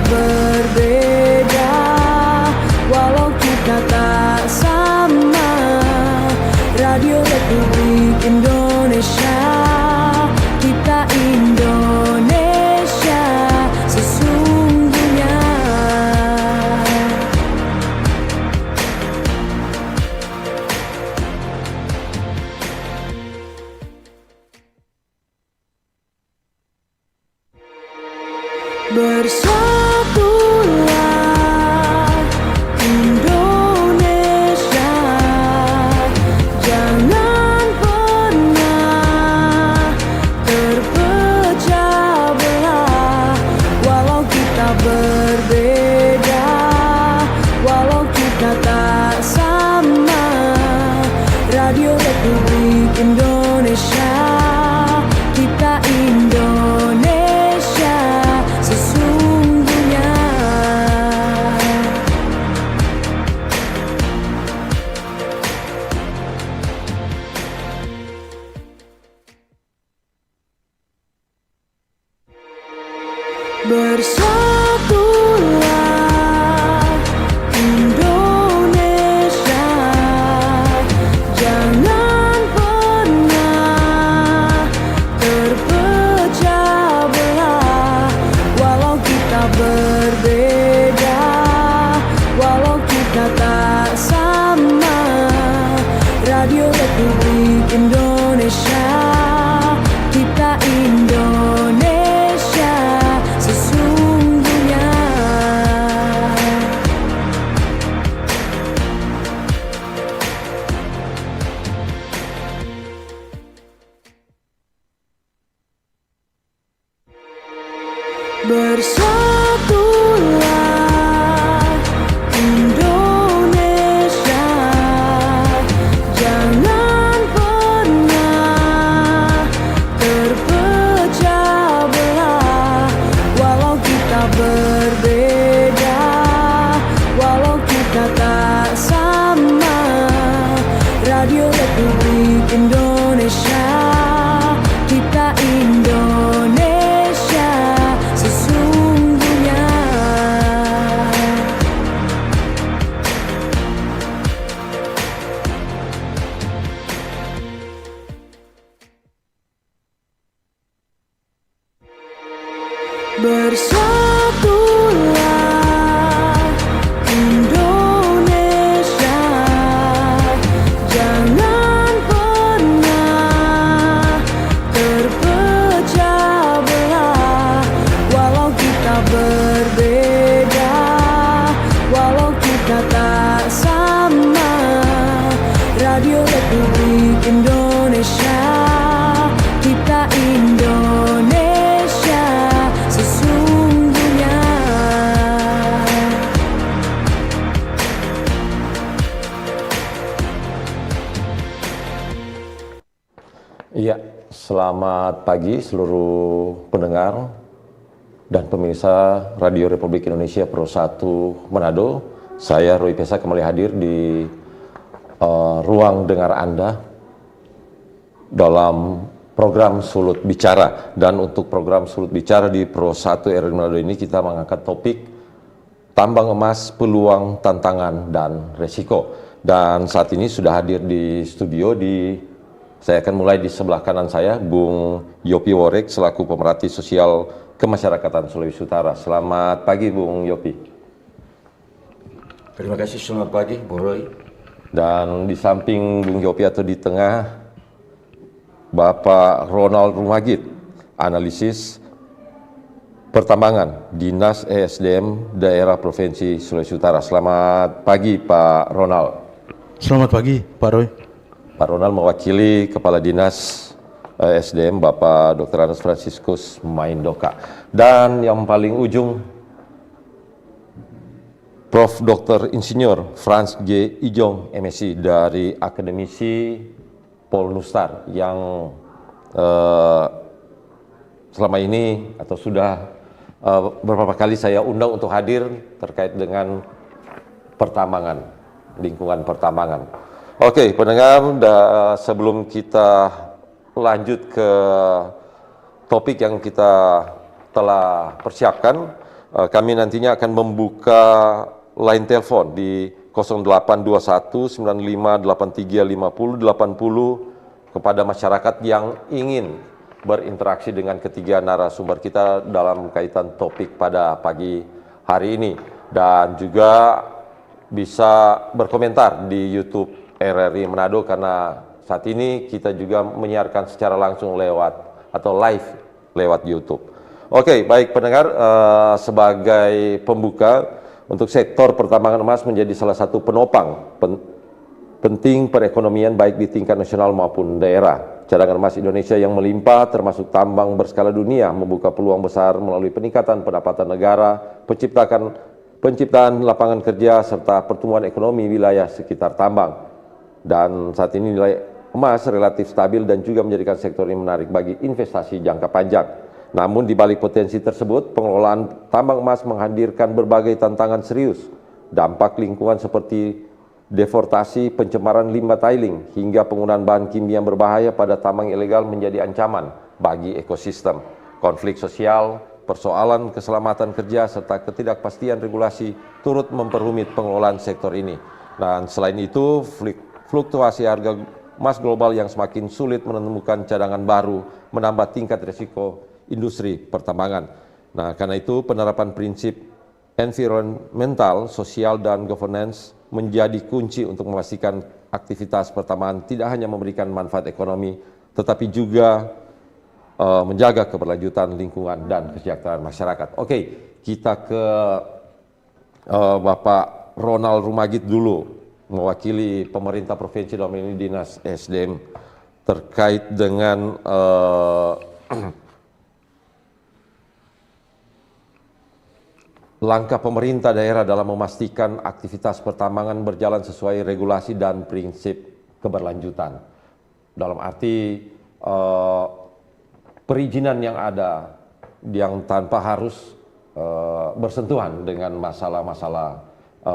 berbeda, walau kita tak sama. Radio Republik Indonesia, kita Indonesia sesungguhnya. Bersatulah Indonesia, jangan pernah terpecah belah. Walau kita berbeda, walau kita tak sama. Radio Republik Indonesia, kita Indonesia sesungguhnya. Bersatulah Indonesia, jangan pernah terpecah belah. Walau kita berbeda, walau kita tak sama. Radio Republik Indonesia, kita Indonesia sesungguhnya. Bersatulah Indonesia, jangan pernah terpecah belah. Walau kita berbeda, walau kita tak sama. Radio Republik Indonesia, kita Indonesia sesungguhnya. Bersatulah Indonesia, jangan pernah terpecah belah. Walau kita berbeda, walau kita tak sama. Radio Republik Indonesia, kita Indonesia sesungguhnya. Iya, selamat pagi seluruh pendengar dan pemirsa Radio Republik Indonesia Pro 1 Manado. Saya Roy Pesa kembali hadir di ruang dengar Anda dalam program Sulut Bicara. Dan untuk program Sulut Bicara di Pro 1 RRI Manado ini kita mengangkat topik tambang emas, peluang, tantangan, dan resiko. Dan saat ini sudah hadir di studio saya akan mulai di sebelah kanan saya, Bung Yopi Worek selaku pemerhati sosial kemasyarakatan Sulawesi Utara. Selamat pagi, Bung Yopi. Terima kasih, selamat pagi, Bung Roy. Dan di samping Bung Yopi atau di tengah, Bapak Ronald Rumagit, analisis pertambangan, Dinas ESDM Daerah Provinsi Sulawesi Utara. Selamat pagi, Pak Ronald. Selamat pagi, Pak Roy. Pak Ronald mewakili Kepala Dinas SDM Bapak Dr. Anas Franciscus Maindoka. Dan yang paling ujung, Prof. Dr. Insinyur Franz G. Ijong, MSc dari Akademisi Polnustar yang selama ini atau sudah beberapa kali saya undang untuk hadir terkait dengan pertambangan, lingkungan pertambangan. Oke, pendengar, sebelum kita lanjut ke topik yang kita telah persiapkan, Kami nantinya akan membuka line telepon di 0821 9583 50 80 kepada masyarakat yang ingin berinteraksi dengan ketiga narasumber kita dalam kaitan topik pada pagi hari ini, dan juga bisa berkomentar di YouTube RRI Manado karena saat ini kita juga menyiarkan secara langsung lewat atau live lewat YouTube. Oke, baik pendengar, sebagai pembuka untuk sektor pertambangan emas menjadi salah satu penopang penting perekonomian baik di tingkat nasional maupun daerah. Cadangan emas Indonesia yang melimpah termasuk tambang berskala dunia membuka peluang besar melalui peningkatan pendapatan negara, penciptaan lapangan kerja serta pertumbuhan ekonomi wilayah sekitar tambang. Dan saat ini nilai emas relatif stabil dan juga menjadikan sektor ini menarik bagi investasi jangka panjang. Namun di balik potensi tersebut, pengelolaan tambang emas menghadirkan berbagai tantangan serius. Dampak lingkungan seperti deforestasi, pencemaran limbah tailing, hingga penggunaan bahan kimia yang berbahaya pada tambang ilegal menjadi ancaman bagi ekosistem. Konflik sosial, persoalan keselamatan kerja, serta ketidakpastian regulasi turut memperumit pengelolaan sektor ini. Dan selain itu, fluktuasi harga emas global yang semakin sulit menemukan cadangan baru menambah tingkat risiko industri pertambangan. Nah, karena itu penerapan prinsip environmental, sosial, dan governance menjadi kunci untuk memastikan aktivitas pertambangan tidak hanya memberikan manfaat ekonomi, tetapi juga menjaga keberlanjutan lingkungan dan kesejahteraan masyarakat. Oke, kita ke Bapak Ronald Rumagit dulu, mewakili pemerintah provinsi dalam ini Dinas SDM terkait dengan langkah pemerintah daerah dalam memastikan aktivitas pertambangan berjalan sesuai regulasi dan prinsip keberlanjutan. Dalam arti perizinan yang ada yang tanpa harus bersentuhan dengan masalah-masalah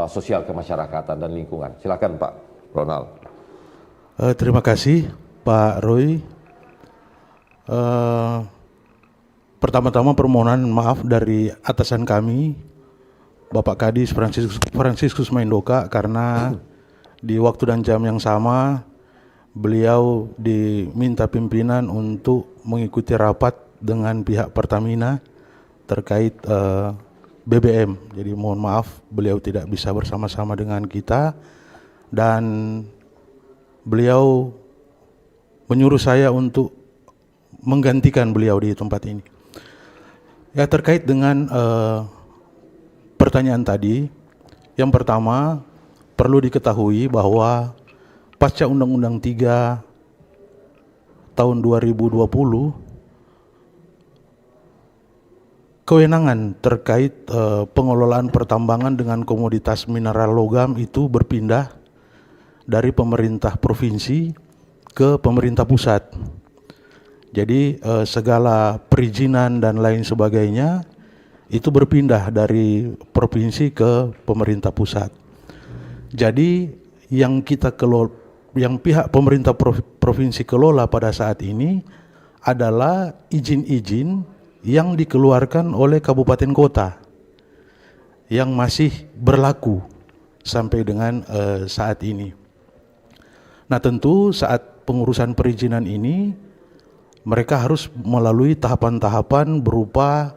sosial kemasyarakatan dan lingkungan. Silakan Pak Ronald. Terima kasih Pak Roy. Pertama-tama permohonan maaf dari atasan kami, Bapak Kadis Franciscus Maindoka, karena di waktu dan jam yang sama beliau diminta pimpinan untuk mengikuti rapat dengan pihak Pertamina terkait BBM. Jadi mohon maaf beliau tidak bisa bersama-sama dengan kita, dan beliau menyuruh saya untuk menggantikan beliau di tempat ini. Ya, terkait dengan pertanyaan tadi, yang pertama perlu diketahui bahwa pasca Undang-Undang 3 tahun 2020, kewenangan terkait pengelolaan pertambangan dengan komoditas mineral logam itu berpindah dari pemerintah provinsi ke pemerintah pusat. Jadi segala perizinan dan lain sebagainya itu berpindah dari provinsi ke pemerintah pusat. Jadi yang pihak pemerintah provinsi kelola pada saat ini adalah izin-izin yang dikeluarkan oleh kabupaten kota yang masih berlaku sampai dengan saat ini. Nah, tentu saat pengurusan perizinan ini mereka harus melalui tahapan-tahapan berupa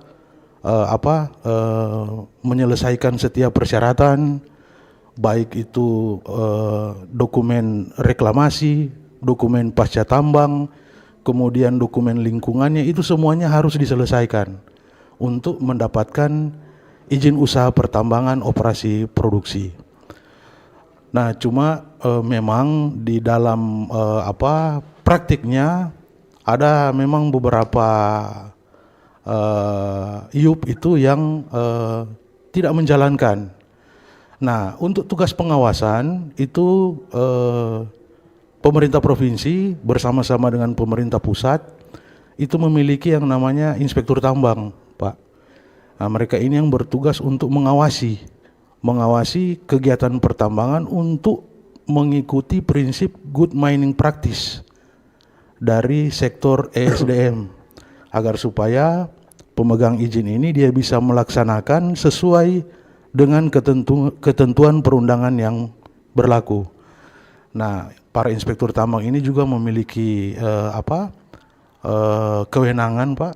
menyelesaikan setiap persyaratan, baik itu dokumen reklamasi, dokumen pasca tambang, kemudian dokumen lingkungannya, itu semuanya harus diselesaikan untuk mendapatkan izin usaha pertambangan operasi produksi. Nah, cuma memang di dalam praktiknya ada memang beberapa IUP itu yang tidak menjalankan. Nah, untuk tugas pengawasan itu pemerintah provinsi bersama-sama dengan pemerintah pusat itu memiliki yang namanya inspektur tambang, Pak. Nah, mereka ini yang bertugas untuk mengawasi kegiatan pertambangan untuk mengikuti prinsip good mining practice dari sektor ESDM, agar supaya pemegang izin ini dia bisa melaksanakan sesuai dengan ketentuan perundangan yang berlaku. Nah, para inspektur tambang ini juga memiliki kewenangan, Pak,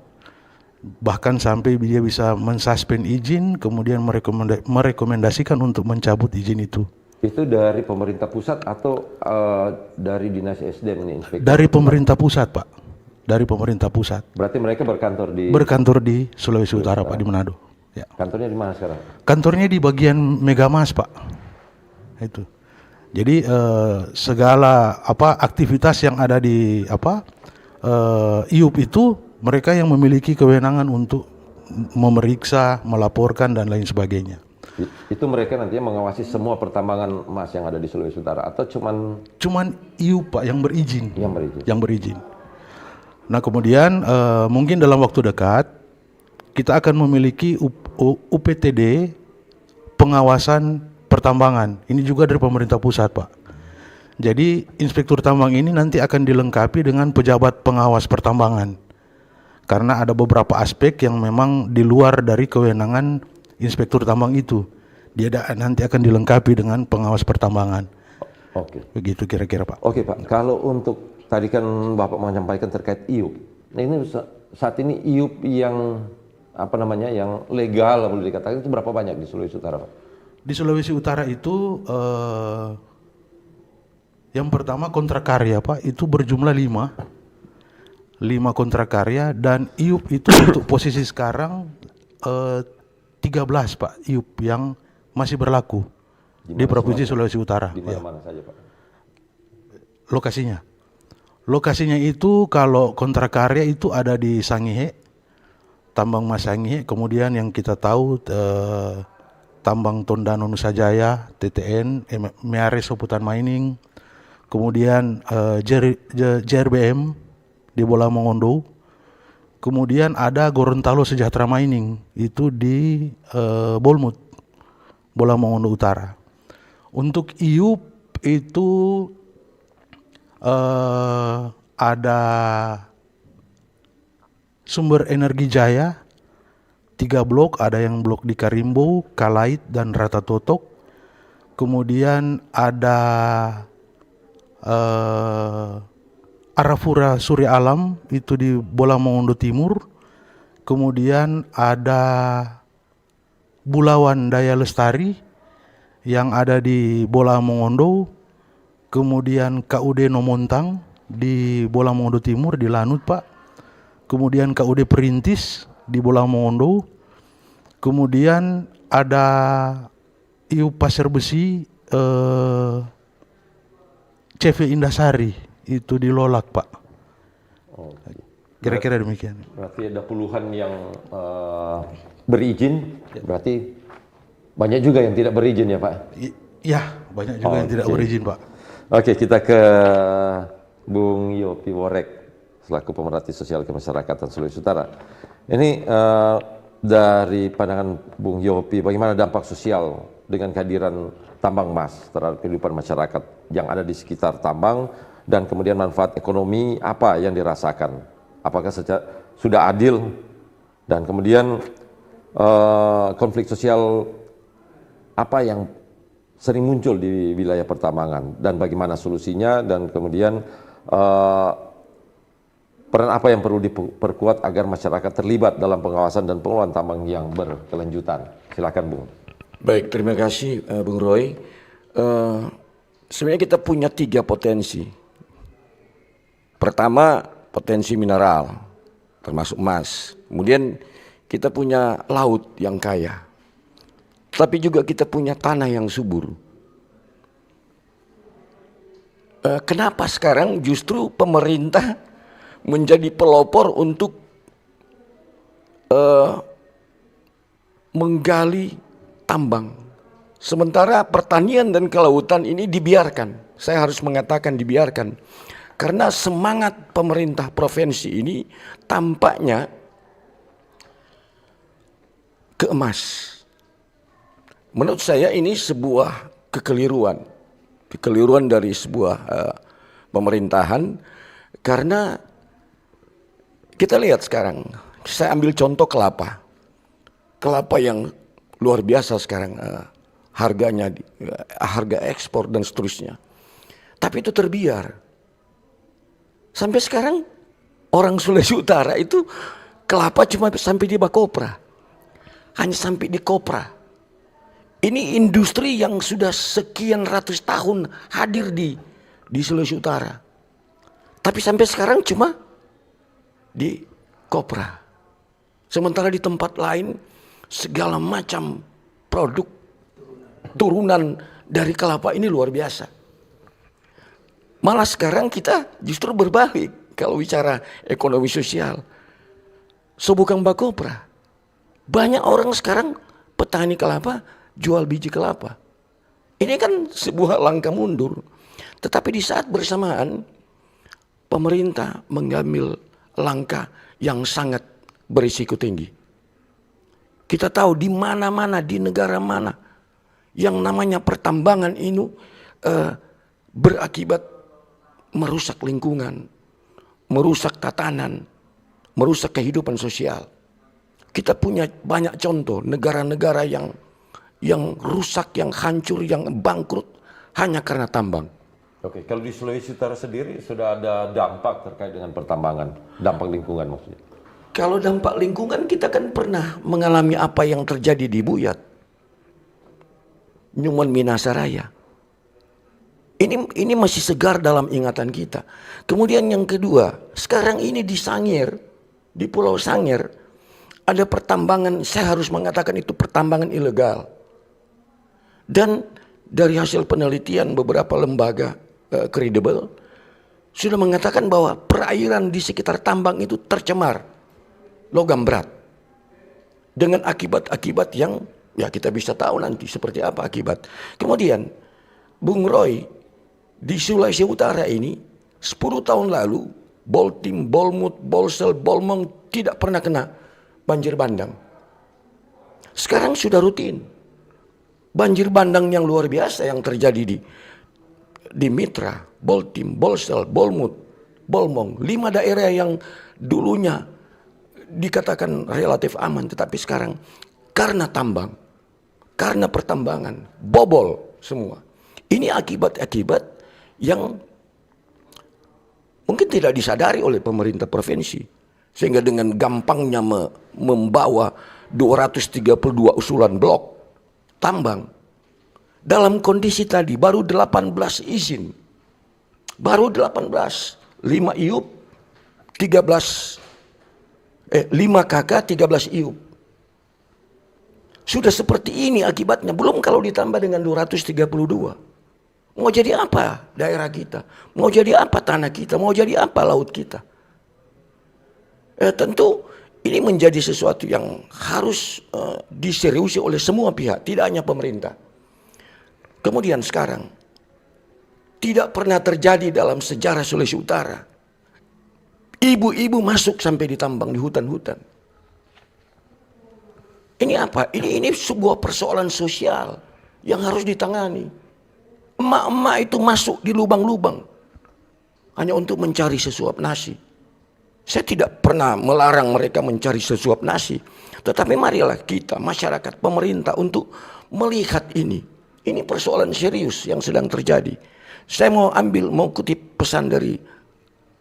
bahkan sampai dia bisa mensuspend izin, kemudian merekomendasikan untuk mencabut izin itu. Itu dari pemerintah pusat atau dari dinas SDM ini, inspektur? Dari pemerintah pusat, Pak. Dari pemerintah pusat. Berarti mereka berkantor di Sulawesi Utara, Pak, di Manado. Ya. Kantornya di mana sekarang? Kantornya di bagian Megamas, Pak. Itu. Jadi segala aktivitas yang ada di IUP itu mereka yang memiliki kewenangan untuk memeriksa, melaporkan dan lain sebagainya. Itu mereka nantinya mengawasi semua pertambangan emas yang ada di Sulawesi Utara atau cuman IUP, Pak, yang berizin. Yang berizin. Nah, kemudian mungkin dalam waktu dekat kita akan memiliki UPTD pengawasan pertambangan. Ini juga dari pemerintah pusat, Pak. Jadi inspektur tambang ini nanti akan dilengkapi dengan pejabat pengawas pertambangan. Karena ada beberapa aspek yang memang di luar dari kewenangan inspektur tambang itu. Dia nanti akan dilengkapi dengan pengawas pertambangan. Oke. Begitu kira-kira, Pak. Oke, Pak. Kalau untuk tadi kan Bapak menyampaikan terkait IUP. Nah, ini saat ini IUP yang yang legal boleh dikatakan itu berapa banyak di Sulawesi Utara, Pak? Di Sulawesi Utara itu yang pertama kontrak karya, Pak, itu berjumlah 5 kontrak karya, dan IUP itu untuk posisi sekarang 13, Pak, IUP yang masih berlaku di Provinsi Sulawesi Utara. Di mana-mana saja, Pak? Lokasinya itu kalau kontrak karya itu ada di Sangihe, tambang emas Sangihe, kemudian yang kita tahu tambang Tondano Nusa Jaya, TTN, Meares Soputan Mining, kemudian JRBM di Bola Mongondo, kemudian ada Gorontalo Sejahtera Mining itu di Bolmut, Bola Mongondo Utara. Untuk IUP itu ada Sumber Energi Jaya 3 blok, ada yang blok di Karimbo, Kalait dan Rata Totok. Kemudian ada Arafura Surya Alam itu di Bola Mongondo Timur. Kemudian ada Bulawan Daya Lestari yang ada di Bola Mongondo. Kemudian KUD Nomontang di Bola Mongondo Timur di Lanut, Pak. Kemudian KUD Perintis di Bola Mongondo. Kemudian ada IUP Pasir Besi CV Indasari itu di Lolak, Pak. Kira-kira demikian. Berarti ada puluhan yang berizin, berarti banyak juga yang tidak berizin ya, Pak? Iya, banyak juga yang tidak berizin, Pak. Oke, kita ke Bung Yopi Worek selaku pemerhati sosial kemasyarakatan Sulawesi Utara. Ini dari pandangan Bung Yopi, bagaimana dampak sosial dengan kehadiran tambang emas terhadap kehidupan masyarakat yang ada di sekitar tambang, dan kemudian manfaat ekonomi apa yang dirasakan? Apakah sudah adil, dan kemudian konflik sosial apa yang sering muncul di wilayah pertambangan dan bagaimana solusinya, dan kemudian peran apa yang perlu diperkuat agar masyarakat terlibat dalam pengawasan dan pengelolaan tambang yang berkelanjutan. Silakan, Bung. Baik, terima kasih Bung Roy. Sebenarnya kita punya 3 potensi. Pertama, potensi mineral, termasuk emas. Kemudian kita punya laut yang kaya. Tapi juga kita punya tanah yang subur. Kenapa sekarang justru pemerintah menjadi pelopor untuk menggali tambang, sementara pertanian dan kelautan ini dibiarkan? Saya harus mengatakan dibiarkan, karena semangat pemerintah provinsi ini tampaknya ke emas. Menurut saya ini sebuah kekeliruan dari sebuah pemerintahan, karena kita lihat sekarang, Saya ambil contoh kelapa. Kelapa yang luar biasa sekarang harganya, harga ekspor dan seterusnya. Tapi itu terbiar. Sampai sekarang orang Sulawesi Utara itu kelapa cuma sampai di Bakopra. Hanya sampai di Kopra. Ini industri yang sudah sekian ratus tahun hadir di Sulawesi Utara. Tapi sampai sekarang cuma di Kopra. Sementara di tempat lain segala macam produk turunan dari kelapa ini luar biasa. Malah sekarang kita justru berbalik kalau bicara ekonomi sosial. So bukan Bakopra. Banyak orang sekarang petani kelapa jual biji kelapa. Ini kan sebuah langkah mundur. Tetapi di saat bersamaan pemerintah mengambil langkah yang sangat berisiko tinggi. Kita tahu di mana-mana, di negara mana yang namanya pertambangan ini berakibat merusak lingkungan, merusak tatanan, merusak kehidupan sosial. Kita punya banyak contoh negara-negara yang rusak, yang hancur, yang bangkrut hanya karena tambang. Oke, kalau di Sulawesi Utara sendiri sudah ada dampak terkait dengan pertambangan, dampak lingkungan maksudnya. Kalau dampak lingkungan kita kan pernah mengalami apa yang terjadi di Buyat, Nyuman Minasaraya. Ini masih segar dalam ingatan kita. Kemudian yang kedua, sekarang ini di Sangir, di Pulau Sangir, ada pertambangan, saya harus mengatakan itu pertambangan ilegal. Dan dari hasil penelitian beberapa lembaga kredibel sudah mengatakan bahwa perairan di sekitar tambang itu tercemar logam berat. Dengan akibat-akibat yang ya kita bisa tahu nanti seperti apa akibat. Kemudian Bung Roy di Sulawesi Utara ini 10 tahun lalu Boltim, Bolmut, Bolsel, Bolmong tidak pernah kena banjir bandang. Sekarang sudah rutin. Banjir bandang yang luar biasa yang terjadi di Mitra, Boltim, Bolsel, Bolmut, Bolmong. 5 daerah yang dulunya dikatakan relatif aman. Tetapi sekarang karena tambang, karena pertambangan, bobol semua. Ini akibat-akibat yang mungkin tidak disadari oleh pemerintah provinsi. Sehingga dengan gampangnya membawa 232 usulan blok tambang. Dalam kondisi tadi baru 18 izin. Baru 18. 5 IUP, 5 KK, 13 IUP. Sudah seperti ini akibatnya. Belum kalau ditambah dengan 232. Mau jadi apa daerah kita? Mau jadi apa tanah kita? Mau jadi apa laut kita? Tentu ini menjadi sesuatu yang harus diseriusi oleh semua pihak, tidak hanya pemerintah. Kemudian sekarang, tidak pernah terjadi dalam sejarah Sulawesi Utara. Ibu-ibu masuk sampai ditambang di hutan-hutan. Ini apa? Ini sebuah persoalan sosial yang harus ditangani. Emak-emak itu masuk di lubang-lubang hanya untuk mencari sesuap nasi. Saya tidak pernah melarang mereka mencari sesuap nasi. Tetapi marilah kita, masyarakat, pemerintah untuk melihat ini. Ini persoalan serius yang sedang terjadi. Saya mau kutip pesan dari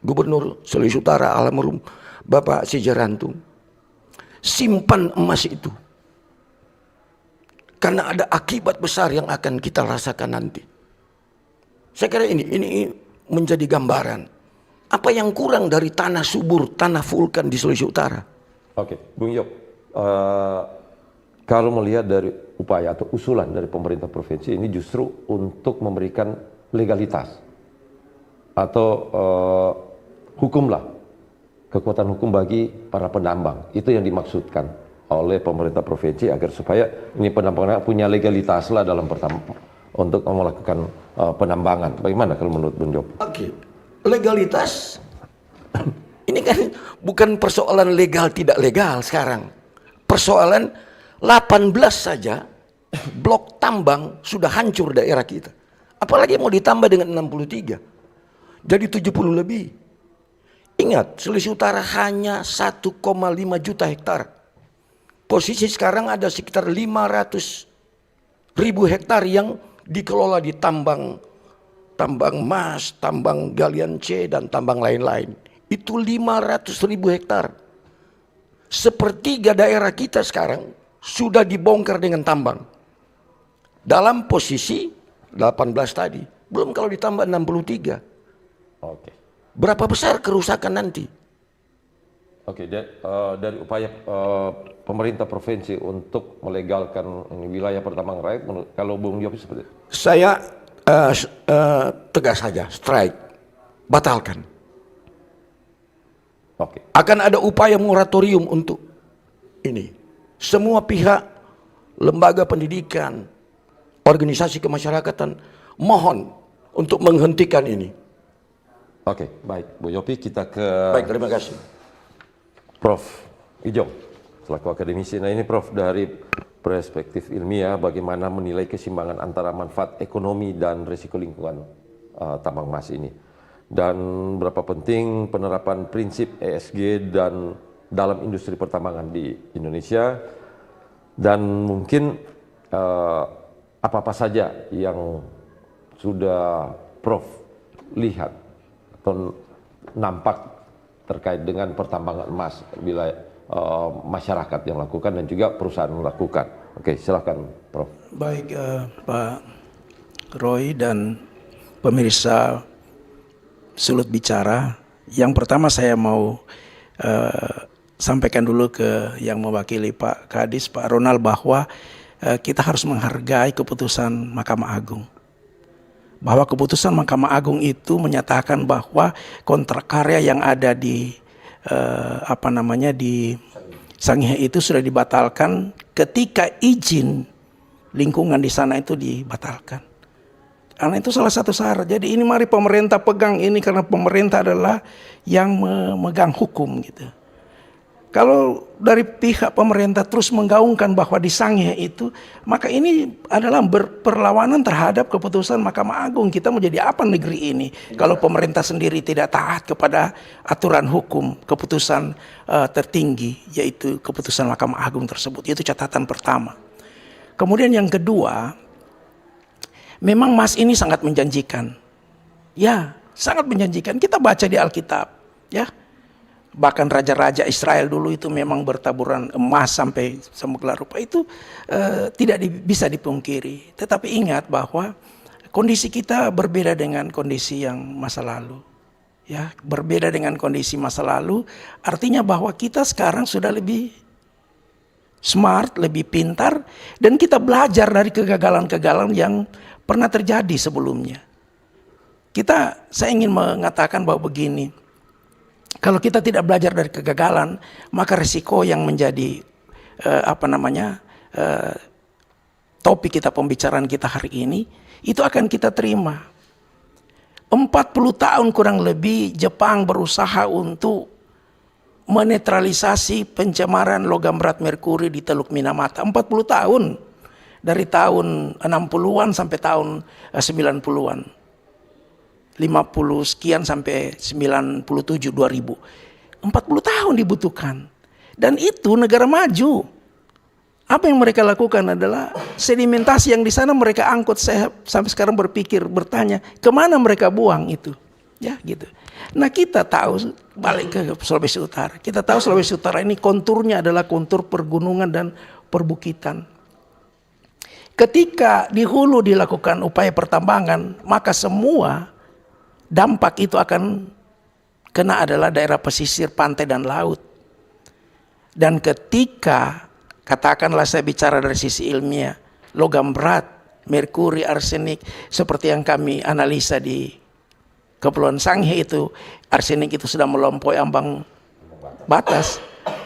Gubernur Sulawesi Utara almarhum Bapak Sejarantung. Simpan emas itu. Karena ada akibat besar yang akan kita rasakan nanti. Saya kira ini menjadi gambaran. Apa yang kurang dari tanah subur, tanah vulkan di Sulawesi Utara? Oke, Bung Yop, kalau melihat dari upaya atau usulan dari pemerintah provinsi ini justru untuk memberikan legalitas atau hukumlah, kekuatan hukum bagi para penambang. Itu yang dimaksudkan oleh pemerintah provinsi agar supaya ini penambangnya punya legalitas lah dalam untuk melakukan penambangan. Bagaimana kalau menurut Bung Yop? Oke. Legalitas ini kan bukan persoalan legal tidak legal sekarang. Persoalan 18 saja blok tambang sudah hancur daerah kita. Apalagi mau ditambah dengan 63. Jadi 70 lebih. Ingat, Sulawesi Utara hanya 1,5 juta hektar. Posisi sekarang ada sekitar 500.000 hektar yang dikelola di tambang emas, tambang galian C, dan tambang lain-lain. Itu 500.000 hektar. Sepertiga daerah kita sekarang sudah dibongkar dengan tambang. Dalam posisi 18 tadi, belum kalau ditambah 63. Oke. Berapa besar kerusakan nanti? Oke, dari upaya pemerintah provinsi untuk melegalkan wilayah pertambangan rakyat, kalau Bung Yopi seperti itu? Saya tegas saja, strike, batalkan. Oke. Akan ada upaya moratorium untuk ini. Semua pihak, lembaga pendidikan, organisasi kemasyarakatan, mohon untuk menghentikan ini. Oke, baik. Bu Yopi, kita ke Baik, terima kasih. Prof. Ijong, selaku akademisi. Nah ini Prof, dari perspektif ilmiah, bagaimana menilai keseimbangan antara manfaat ekonomi dan risiko lingkungan tambang emas ini. Dan berapa penting penerapan prinsip ESG dan dalam industri pertambangan di Indonesia. Dan mungkin apa-apa saja yang sudah Prof lihat atau nampak terkait dengan pertambangan emas bila masyarakat yang lakukan dan juga perusahaan melakukan. Oke, silakan Prof. Baik, Pak Roy dan pemirsa Sulut Bicara. Yang pertama saya mau sampaikan dulu ke yang mewakili Pak Kadis, Pak Ronald, bahwa kita harus menghargai keputusan Mahkamah Agung. Bahwa keputusan Mahkamah Agung itu menyatakan bahwa kontrak karya yang ada di di Sangihe itu sudah dibatalkan ketika izin lingkungan di sana itu dibatalkan. Karena itu salah satu syarat. Jadi ini mari pemerintah pegang ini, karena pemerintah adalah yang memegang hukum gitu. Kalau dari pihak pemerintah terus menggaungkan bahwa di Sangihe itu, maka ini adalah berperlawanan terhadap keputusan Mahkamah Agung. Kita mau jadi apa negeri ini kalau pemerintah sendiri tidak taat kepada aturan hukum keputusan tertinggi, yaitu keputusan Mahkamah Agung tersebut. Itu catatan pertama. Kemudian yang kedua, memang emas ini sangat menjanjikan. Ya, sangat menjanjikan. Kita baca di Alkitab, ya. Bahkan raja-raja Israel dulu itu memang bertaburan emas sampai semegala rupa, itu tidak bisa dipungkiri. Tetapi ingat bahwa kondisi kita berbeda dengan kondisi yang masa lalu. Ya, berbeda dengan kondisi masa lalu, artinya bahwa kita sekarang sudah lebih smart, lebih pintar, dan kita belajar dari kegagalan-kegagalan yang pernah terjadi sebelumnya. Saya ingin mengatakan bahwa begini. Kalau kita tidak belajar dari kegagalan, maka risiko yang menjadi topik kita, pembicaraan kita hari ini, itu akan kita terima. 40 tahun kurang lebih Jepang berusaha untuk menetralisasi pencemaran logam berat merkuri di Teluk Minamata. 40 tahun. Dari tahun 60-an sampai tahun 90-an. 50 sekian sampai 97 2000. 40 tahun dibutuhkan. Dan itu negara maju. Apa yang mereka lakukan adalah sedimentasi yang di sana mereka angkut. Saya sampai sekarang bertanya, kemana mereka buang itu? Ya, gitu. Nah, kita tahu, balik ke Sulawesi Utara. Kita tahu Sulawesi Utara ini konturnya adalah kontur pergunungan dan perbukitan. Ketika di hulu dilakukan upaya pertambangan, maka semua dampak itu akan kena adalah daerah pesisir, pantai, dan laut. Dan ketika, katakanlah saya bicara dari sisi ilmiah, logam berat, merkuri, arsenik, seperti yang kami analisa di Kepulauan Sangihe itu, arsenik itu sudah melampaui ambang batas.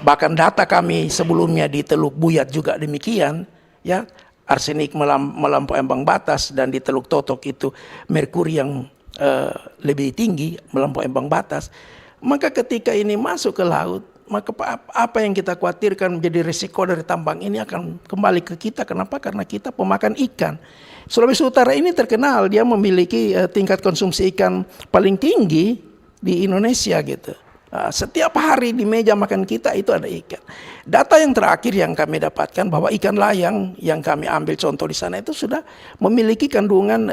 Bahkan data kami sebelumnya di Teluk Buyat juga demikian, ya, arsenik melampaui ambang batas, dan di Teluk Totok itu merkuri yang lebih tinggi melampaui ambang batas. Maka ketika ini masuk ke laut, maka apa yang kita khawatirkan menjadi risiko dari tambang ini akan kembali ke kita. Kenapa? Karena kita pemakan ikan. Sulawesi Utara ini terkenal dia memiliki tingkat konsumsi ikan paling tinggi di Indonesia gitu. Setiap hari di meja makan kita itu ada ikan. Data yang terakhir yang kami dapatkan bahwa ikan layang yang kami ambil contoh di sana itu sudah memiliki kandungan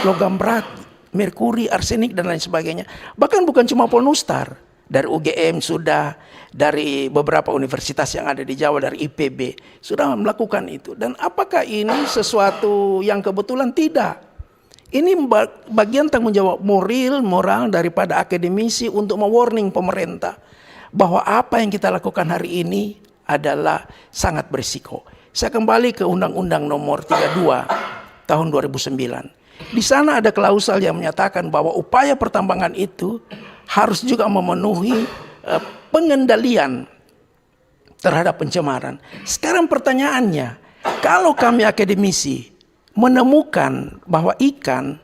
logam berat, merkuri, arsenik dan lain sebagainya. Bahkan bukan cuma Polnustar, dari UGM sudah, dari beberapa universitas yang ada di Jawa, dari IPB sudah melakukan itu. Dan apakah ini sesuatu yang kebetulan? Tidak. Ini bagian tanggung jawab moral daripada akademisi untuk mewarning pemerintah bahwa apa yang kita lakukan hari ini adalah sangat berisiko. Saya kembali ke Undang-Undang Nomor 32 tahun 2009. Di sana ada klausal yang menyatakan bahwa upaya pertambangan itu harus juga memenuhi pengendalian terhadap pencemaran. Sekarang pertanyaannya, kalau kami akademisi menemukan bahwa ikan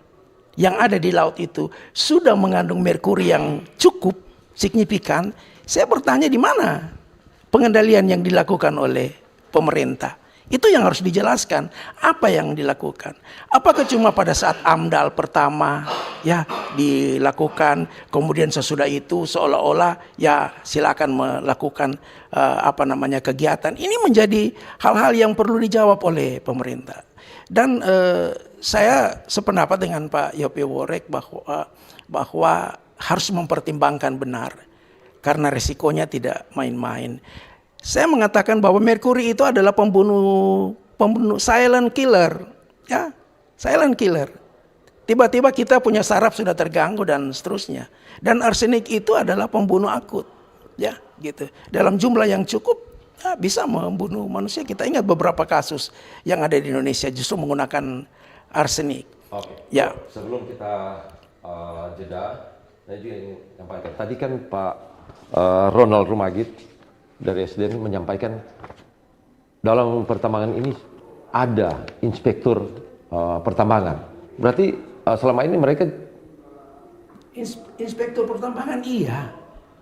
yang ada di laut itu sudah mengandung merkuri yang cukup signifikan, saya bertanya di mana pengendalian yang dilakukan oleh pemerintah? Itu yang harus dijelaskan. Apa yang dilakukan? Apakah cuma pada saat AMDAL pertama ya dilakukan, kemudian sesudah itu seolah-olah ya silakan melakukan kegiatan? Ini menjadi hal-hal yang perlu dijawab oleh pemerintah. Dan saya sependapat dengan Pak Yopi Worek bahwa harus mempertimbangkan benar karena risikonya tidak main-main. Saya mengatakan bahwa merkuri itu adalah pembunuh silent killer, ya, silent killer. Tiba-tiba kita punya saraf sudah terganggu dan seterusnya. Dan arsenik itu adalah pembunuh akut, ya, gitu. Dalam jumlah yang cukup ya, bisa membunuh manusia. Kita ingat beberapa kasus yang ada di Indonesia justru menggunakan arsenik. Oke. Ya. Sebelum kita jeda, saya juga ingin menyampaikan. Tadi kan Pak Ronald Rumagit dari SDM menyampaikan dalam pertambangan ini ada inspektur pertambangan. Berarti selama ini mereka inspektur pertambangan iya.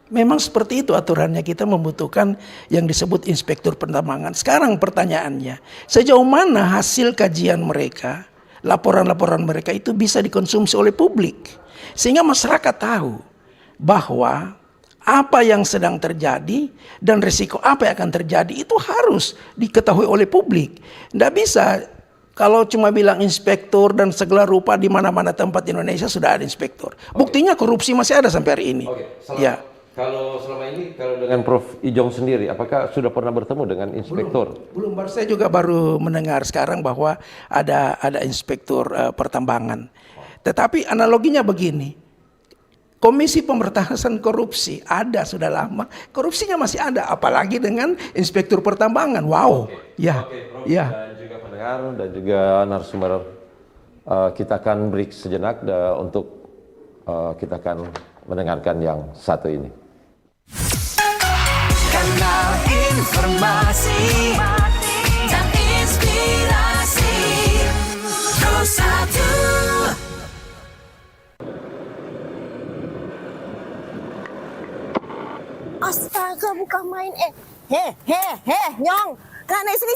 Memang seperti itu aturannya, kita membutuhkan yang disebut inspektur pertambangan. Sekarang pertanyaannya, sejauh mana hasil kajian mereka, laporan-laporan mereka itu bisa dikonsumsi oleh publik. Sehingga masyarakat tahu bahwa apa yang sedang terjadi dan risiko apa yang akan terjadi itu harus diketahui oleh publik. Tidak bisa kalau cuma bilang inspektur dan segala rupa di mana-mana tempat di Indonesia sudah ada inspektur. Buktinya korupsi masih ada sampai hari ini. Ya. Kalau selama ini kalau dengan Prof. Ijong sendiri, apakah sudah pernah bertemu dengan inspektur? Belum. Saya juga baru mendengar sekarang bahwa ada inspektur pertambangan. Tetapi analoginya begini. Komisi Pemberantasan Korupsi ada sudah lama, korupsinya masih ada, apalagi dengan inspektur pertambangan. Wow, ya. Dan juga pendengar dan juga narasumber, kita akan break sejenak untuk kita akan mendengarkan yang satu ini. Kanal informasi dan inspirasi Terus Satu. Astaga, bukan main Nyong. Ngana sini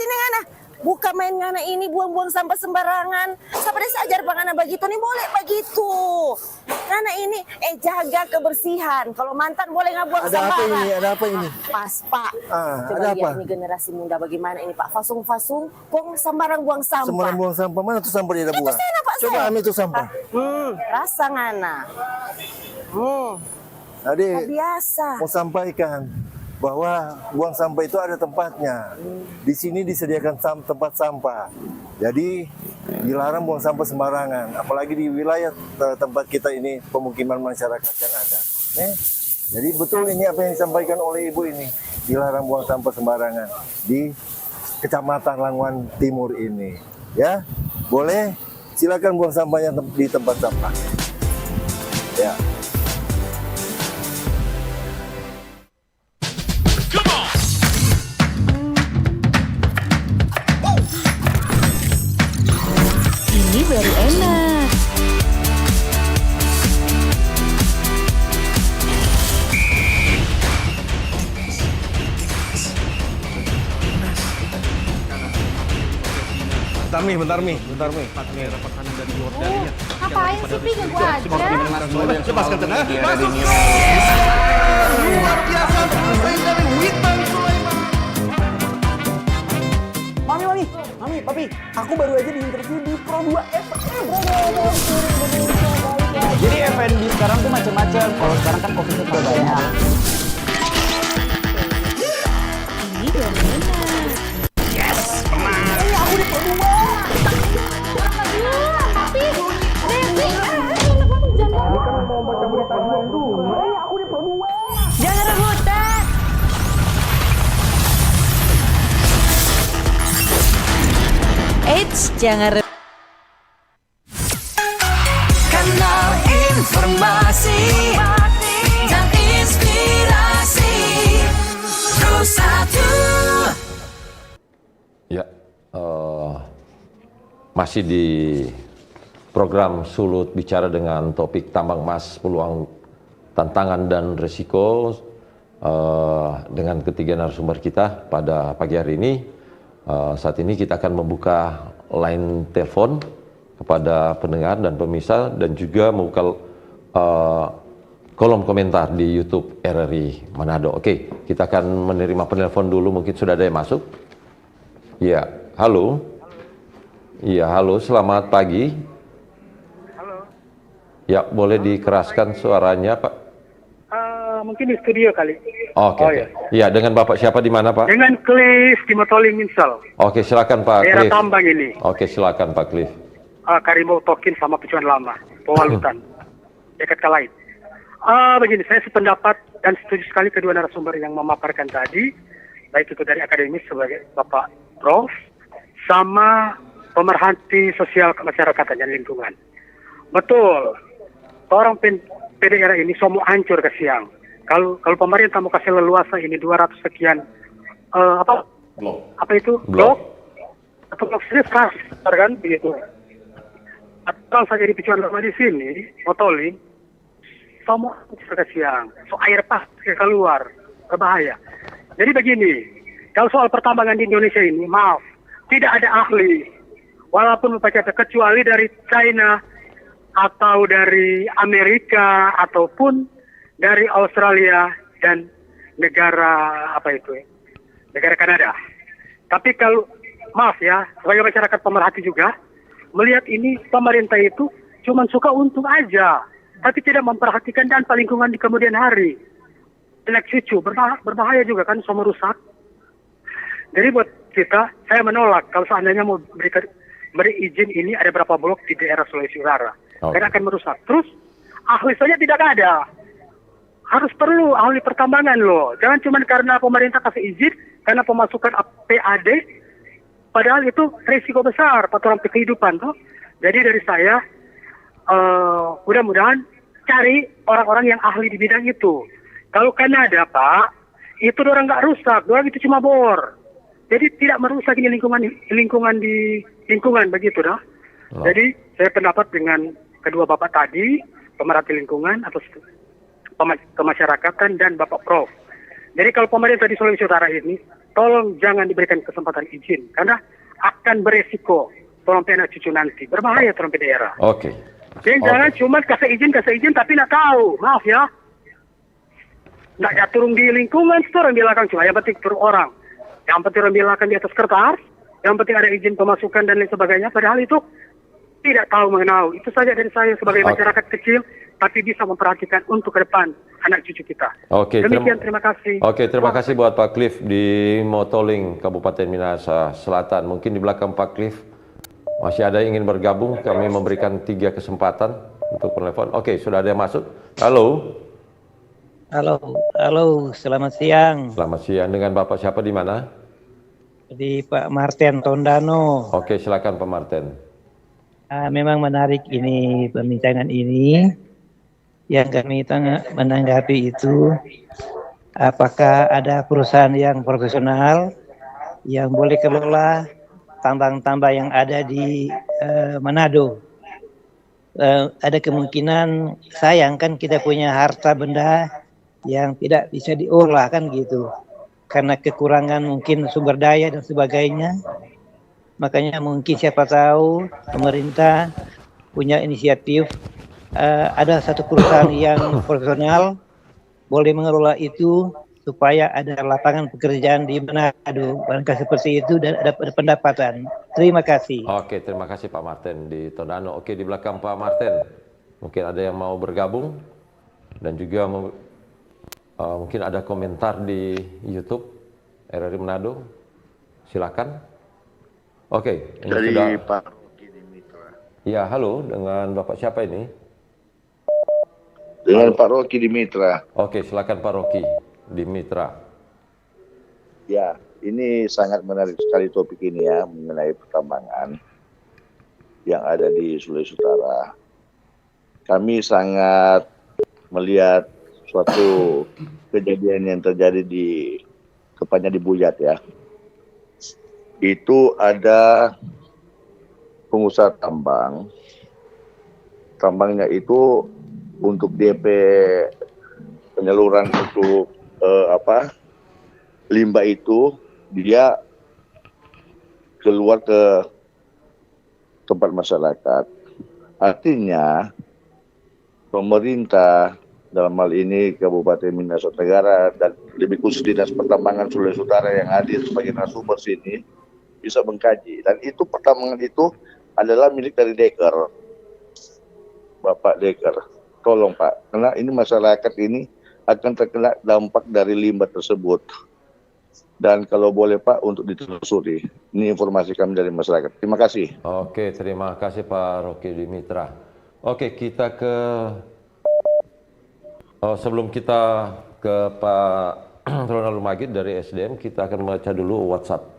ngana. Bukan main ngana ini buang-buang sampah sembarangan. Sampai saya ajar bang ngana begitu nih boleh begitu. Ngana ini jaga kebersihan. Kalau mantan boleh nggak buang sembarangan. Ada apa ini? Pas Pak. Coba ada lihat apa? ini generasi muda bagaimana ini Pak. Fasung buang sembarang buang sampah. Sembarang buang sampah. Mana tuh sampah dia buang? Itu sana Pak. Coba saya. ambil tuh sampah. Rasa ngana. Adik, Biasa. mau sampaikan bahwa buang sampah itu ada tempatnya. Di sini disediakan tempat sampah. Jadi dilarang buang sampah sembarangan. Apalagi di wilayah tempat kita ini pemukiman masyarakat yang ada. Jadi betul ini apa yang disampaikan oleh Ibu ini. Dilarang buang sampah sembarangan di Kecamatan Languan Timur ini. Ya, boleh silakan buang sampahnya di tempat sampah. Ya. Ini baru enak. Bentar Mi. Ngapain sih, Pi? Ganggu aja. Lepaskan tenang. Mami, Papi, aku baru aja diinterview di Pro 2 FM. Jadi F&B sekarang tuh macam-macam. Kalau sekarang kan COVID-nya juga banyak. Ini baru enak. Aku di Pro 2. Tapi, Devi, Aku di Pro 2. Jangan rebutan. Eits, jangan Kanal informasi dan inspirasi Pro 1. Ya, masih di program Sulut Bicara dengan topik tambang emas, peluang, tantangan dan risiko dengan ketiga narasumber kita pada pagi hari ini. Saat ini kita akan membuka line telepon kepada pendengar dan pemirsa dan juga membuka kolom komentar di YouTube RRI Manado. Oke, kita akan menerima penelpon dulu, mungkin sudah ada yang masuk. Iya, halo. Iya, halo, selamat pagi. Halo. Ya, boleh dikeraskan suaranya, Pak? Mungkin di studio kali. Oke. Ya. Iya, dengan Bapak siapa di mana, Pak? Dengan Cliff di Motoling Minsel. Oke, silakan Pak Daerah Cliff. Tambang ini. Oke, silakan Pak Cliff. Karimau Tokin sama Pecuan Lama. Pewalutan. Dekat Kalain. Begini, saya sependapat dan setuju sekali kedua narasumber yang memaparkan tadi. Baik itu dari akademis sebagai Bapak Prof. Sama pemerhati sosial kemasyarakatan dan lingkungan. Betul. Orang PDR ini semua hancur ke siang. Kalau pemerintah mau kasih leluasa ini 200 sekian apa itu blok atau blok sini kan begitu. Atau saja di Pecuan Lama di sini, Motoling, semua hancur ke siang. So air pasti keluar, berbahaya. Jadi begini, kalau soal pertambangan di Indonesia ini, maaf, tidak ada ahli. Walaupun membaca kecuali dari China atau dari Amerika ataupun dari Australia dan negara negara Kanada. Tapi kalau maaf ya, sebagai masyarakat pemerhati juga melihat ini pemerintah itu cuma suka untung aja, tapi tidak memperhatikan dampak lingkungan di kemudian hari. Anak cucu berbahaya juga kan, semua rusak. Jadi buat kita, saya menolak kalau seandainya mau beri izin ini ada berapa blok di daerah Sulawesi Utara. Karena akan merusak. Terus ahli saja tidak ada. Harus perlu ahli pertambangan loh. Jangan cuma karena pemerintah kasih izin, karena pemasukan PAD, padahal itu risiko besar patoran kehidupan tuh. Jadi dari saya, mudah-mudahan cari orang-orang yang ahli di bidang itu. Kalau Kanada Pak, itu orang nggak rusak, orang itu cuma bor. Jadi tidak merusak ini lingkungan begitu dah. Jadi saya pendapat dengan kedua Bapak tadi, pemerhati lingkungan atau kemasyarakatan dan Bapak Prof. Jadi kalau pemerintah di Sulawesi Utara ini, tolong jangan diberikan kesempatan izin karena akan beresiko tolong anak cucu nanti. Berbahaya tolong daerah. Oke. Jadi jangan cuma kasih izin tapi nggak tahu. Maaf ya. Nggak turun di lingkungan, orang belakang cuma yang penting turun orang. Yang penting orang belakang di atas kertas, yang penting ada izin pemasukan dan lain sebagainya. Padahal itu tidak tahu mengenal. Itu saja dari saya sebagai masyarakat kecil, tapi bisa memperhatikan untuk ke depan anak cucu kita. Oke, demikian terima kasih. Oke, terima kasih buat Pak Cliff di Motoling, Kabupaten Minahasa Selatan. Mungkin di belakang Pak Cliff masih ada yang ingin bergabung. Kami memberikan 3 kesempatan untuk penelpon. Oke, sudah ada yang masuk. Halo. Halo, selamat siang. Selamat siang. Dengan Bapak siapa di mana? Di Pak Marten Tondano. Oke, silakan Pak Marten. Memang menarik ini pembincangan ini. Yang kami menanggapi itu, apakah ada perusahaan yang profesional yang boleh kelola tambang-tambang yang ada di Manado? Ada kemungkinan sayang kan kita punya harta benda yang tidak bisa diolah kan gitu. Karena kekurangan mungkin sumber daya dan sebagainya. Makanya mungkin siapa tahu pemerintah punya inisiatif, ada satu perusahaan yang profesional boleh mengelola itu supaya ada lapangan pekerjaan di Manado. Barangkali seperti itu dan ada pendapatan. Terima kasih. Oke, terima kasih Pak Martin di Tondano. Oke, di belakang Pak Martin, mungkin ada yang mau bergabung dan juga mungkin ada komentar di YouTube RRI Manado. Silakan. Oke, ini dari sudah. Pak Rocky di Mitra. Ya, halo, dengan Bapak siapa ini? Dengan Pak Rocky di Mitra. Oke, silakan Pak Rocky di Mitra. Ya, ini sangat menarik sekali topik ini ya, mengenai pertambangan yang ada di Sulawesi Utara. Kami sangat melihat suatu kejadian yang terjadi tepatnya di Buyat ya. Itu ada pengusaha tambang. Tambangnya itu untuk DP penyaluran untuk limbah itu dia keluar ke tempat masyarakat. Artinya pemerintah dalam hal ini Kabupaten Minahasa Tenggara dan lebih khusus Dinas Pertambangan Sulawesi Utara yang hadir sebagai narasumber sini bisa mengkaji, dan itu pertambangan itu adalah milik dari Deker, Bapak Deker. Tolong Pak, karena ini masyarakat ini akan terkena dampak dari limbah tersebut. Dan kalau boleh Pak untuk ditelusuri. Ini informasi kami dari masyarakat. Terima kasih. Oke, terima kasih Pak Rocky di Mitra. Oke, kita ke sebelum kita ke Pak Ronald Magid dari SDM, kita akan membaca dulu WhatsApp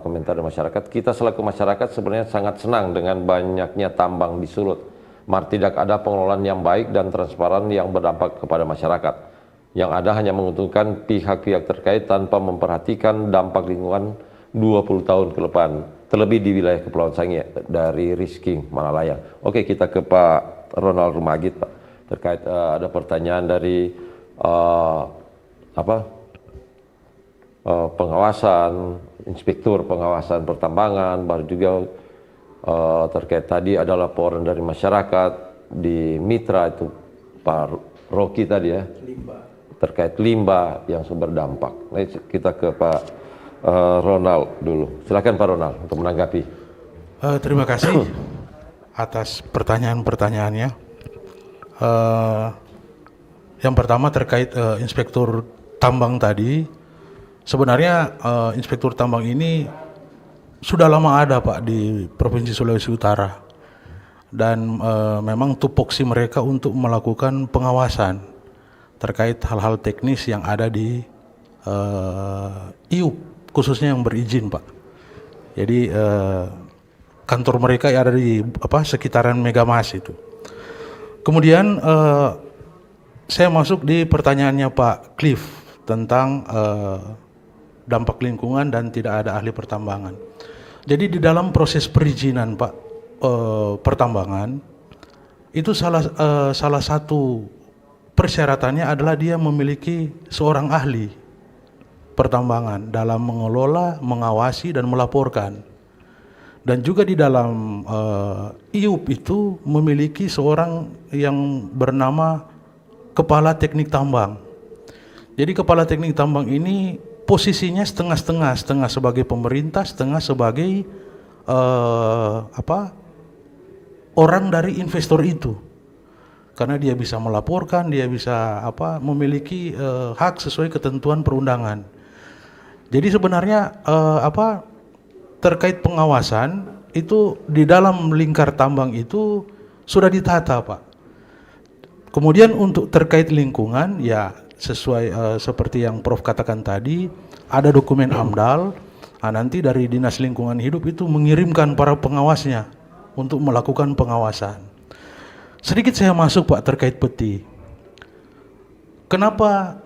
komentar dari masyarakat. Kita selaku masyarakat sebenarnya sangat senang dengan banyaknya tambang di Sulut. Tidak ada pengelolaan yang baik dan transparan yang berdampak kepada masyarakat. Yang ada hanya menguntungkan pihak-pihak terkait tanpa memperhatikan dampak lingkungan 20 tahun ke depan. Terlebih di wilayah Kepulauan Sangihe dari Rizky Malalayang. Oke, kita ke Pak Ronald Magid, Pak. Terkait ada pertanyaan dari pengawasan, inspektur pengawasan pertambangan, baru juga terkait tadi ada laporan dari masyarakat di Mitra itu Pak Rocky tadi ya, terkait limbah yang sumber dampak. Nah, kita ke Pak Ronald dulu. Silakan Pak Ronald untuk menanggapi. Terima kasih atas pertanyaan-pertanyaannya. Yang pertama terkait inspektur tambang tadi. Sebenarnya inspektur tambang ini sudah lama ada Pak di Provinsi Sulawesi Utara, dan memang tupoksi mereka untuk melakukan pengawasan terkait hal-hal teknis yang ada di IUP, khususnya yang berizin Pak. Jadi kantor mereka ada di sekitaran Megamas itu. Kemudian saya masuk di pertanyaannya Pak Cliff tentang dampak lingkungan dan tidak ada ahli pertambangan. Jadi di dalam proses perizinan Pak pertambangan itu salah satu persyaratannya adalah dia memiliki seorang ahli pertambangan dalam mengelola, mengawasi dan melaporkan. Dan juga di dalam IUP itu memiliki seorang yang bernama Kepala Teknik Tambang. Jadi Kepala Teknik Tambang ini posisinya setengah-setengah, setengah sebagai pemerintah, setengah sebagai orang dari investor itu. Karena dia bisa melaporkan, dia bisa memiliki hak sesuai ketentuan perundangan. Jadi sebenarnya terkait pengawasan itu di dalam lingkar tambang itu sudah ditata Pak. Kemudian untuk terkait lingkungan ya sesuai seperti yang Prof katakan tadi, ada dokumen AMDAL. Nanti dari Dinas Lingkungan Hidup itu mengirimkan para pengawasnya untuk melakukan pengawasan. Sedikit saya masuk Pak terkait peti. Kenapa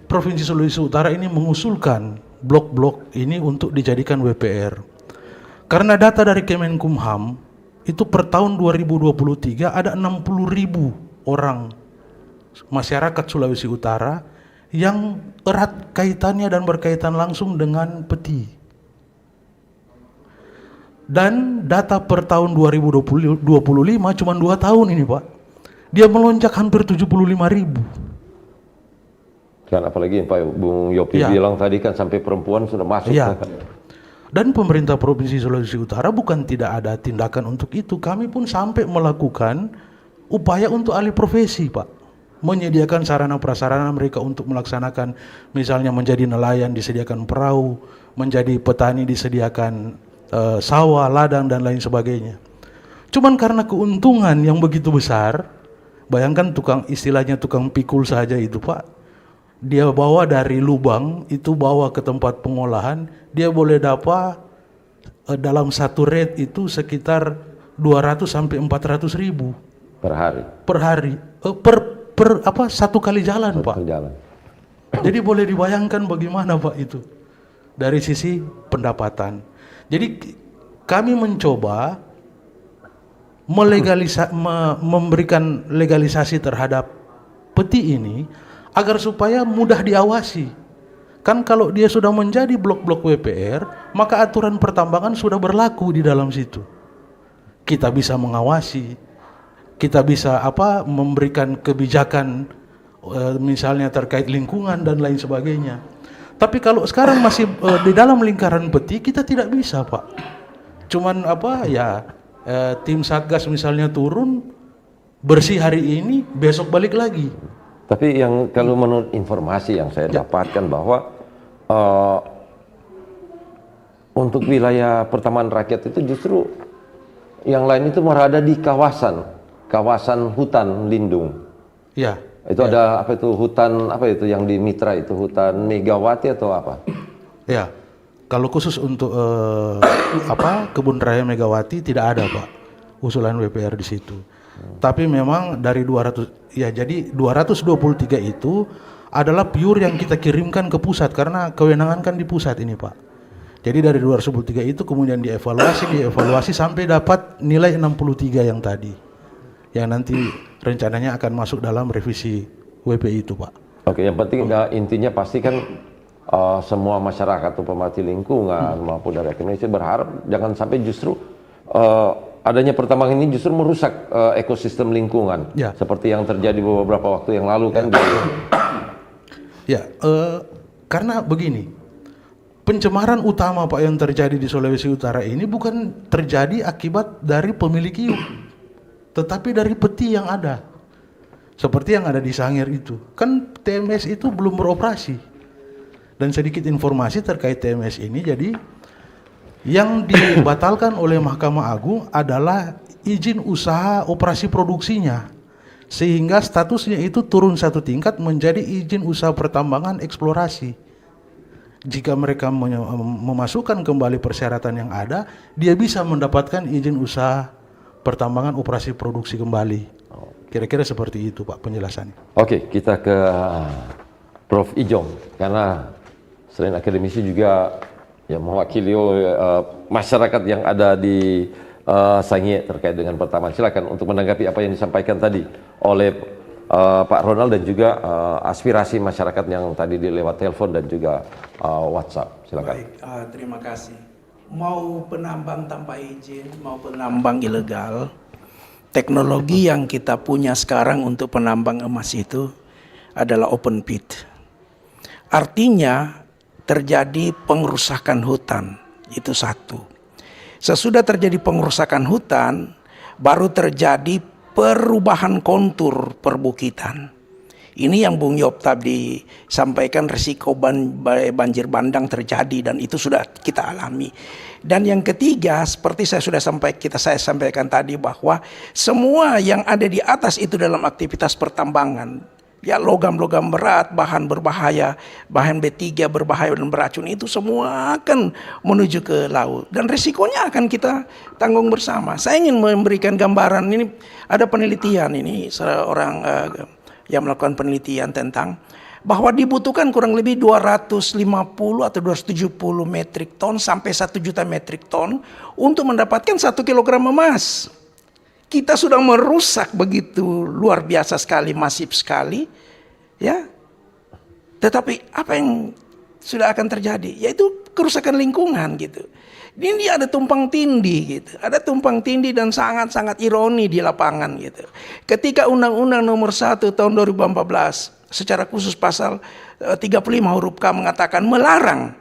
Provinsi Sulawesi Utara ini mengusulkan blok-blok ini untuk dijadikan WPR? Karena data dari Kemenkumham itu per tahun 2023 ada 60.000 orang masyarakat Sulawesi Utara yang erat kaitannya dan berkaitan langsung dengan peti. Dan data per tahun 2025 cuma 2 tahun ini Pak. Dia melonjak hampir 75.000. Kan apalagi Pak Bung Yopi Ya. bilang tadi kan sampai perempuan sudah masuk. Ya. Kan? Dan pemerintah Provinsi Sulawesi Utara bukan tidak ada tindakan untuk itu. Kami pun sampai melakukan upaya untuk alih profesi Pak. Menyediakan sarana prasarana mereka untuk melaksanakan, misalnya menjadi nelayan disediakan perahu, menjadi petani disediakan sawah, ladang dan lain sebagainya. Cuman karena keuntungan yang begitu besar, bayangkan istilahnya tukang pikul saja itu Pak. Dia bawa dari lubang, itu bawa ke tempat pengolahan, dia boleh dapat dalam satu rate itu sekitar 200 sampai 400 ribu Per hari. per hari, satu kali jalan Pak. Jalan. Jadi boleh dibayangkan bagaimana Pak itu dari sisi pendapatan. Jadi kami mencoba memberikan legalisasi terhadap peti ini agar supaya mudah diawasi. Kan kalau dia sudah menjadi blok-blok WPR, maka aturan pertambangan sudah berlaku di dalam situ. Kita bisa mengawasi, kita bisa memberikan kebijakan misalnya terkait lingkungan dan lain sebagainya. Tapi kalau sekarang masih di dalam lingkaran peti, kita tidak bisa Pak. Cuman tim Satgas misalnya turun, bersih hari ini, besok balik lagi. Tapi yang kalau menurut informasi yang saya dapatkan bahwa untuk wilayah pertamanan rakyat itu justru yang lain itu berada di kawasan hutan lindung. Ya. Itu ada hutan yang di Mitra itu hutan Megawati atau apa? Ya. Kalau khusus untuk kebun raya Megawati tidak ada Pak usulan WPR di situ. Tapi memang dari 223 itu adalah pure yang kita kirimkan ke pusat karena kewenangan kan di pusat ini Pak. Jadi dari 223 itu kemudian dievaluasi sampai dapat nilai 63 yang tadi. Yang nanti rencananya akan masuk dalam revisi WPI itu Pak. Oke, yang penting intinya pasti kan semua masyarakat atau pemerhati lingkungan maupun dari Indonesia berharap jangan sampai justru adanya pertambangan ini justru merusak ekosistem lingkungan, seperti yang terjadi beberapa waktu yang lalu kan. Karena begini, pencemaran utama Pak yang terjadi di Sulawesi Utara ini bukan terjadi akibat dari pemilik iup, tetapi dari peti yang ada, seperti yang ada di Sangir itu. Kan TMS itu belum beroperasi. Dan sedikit informasi terkait TMS ini, jadi yang dibatalkan oleh Mahkamah Agung adalah izin usaha operasi produksinya, sehingga statusnya itu turun satu tingkat menjadi izin usaha pertambangan eksplorasi. Jika mereka memasukkan kembali persyaratan yang ada, dia bisa mendapatkan izin usaha pertambangan operasi produksi kembali. Kira-kira seperti itu Pak penjelasannya. Oke, kita ke Prof. Ijong, karena selain akademisi juga mewakili masyarakat yang ada di Sangir terkait dengan pertambangan. Silakan untuk menanggapi apa yang disampaikan tadi oleh Pak Ronald dan juga aspirasi masyarakat yang tadi lewat telepon dan juga WhatsApp. Silakan. Baik, terima kasih. Mau penambang tanpa izin, mau penambang ilegal, teknologi yang kita punya sekarang untuk penambang emas itu adalah open pit. Artinya terjadi pengerusakan hutan, itu satu. Sesudah terjadi pengerusakan hutan, baru terjadi perubahan kontur perbukitan. Ini yang Bung Yop tadi sampaikan, risiko banjir bandang terjadi dan itu sudah kita alami. Dan yang ketiga, seperti saya sampaikan tadi bahwa semua yang ada di atas itu dalam aktivitas pertambangan, ya logam-logam berat, bahan berbahaya, bahan B3 berbahaya dan beracun itu semua akan menuju ke laut dan risikonya akan kita tanggung bersama. Saya ingin memberikan gambaran, ini ada penelitian ini seorang yang melakukan penelitian tentang bahwa dibutuhkan kurang lebih 250 atau 270 metrik ton sampai 1 juta metrik ton untuk mendapatkan 1 kilogram emas. Kita sudah merusak begitu luar biasa sekali, masif sekali, ya. Tetapi apa yang sudah akan terjadi? Yaitu kerusakan lingkungan gitu. Ini ada tumpang tindih gitu. Ada tumpang tindih dan sangat-sangat ironi di lapangan gitu. Ketika Undang-Undang Nomor 1 tahun 2014 secara khusus pasal 35 huruf K mengatakan melarang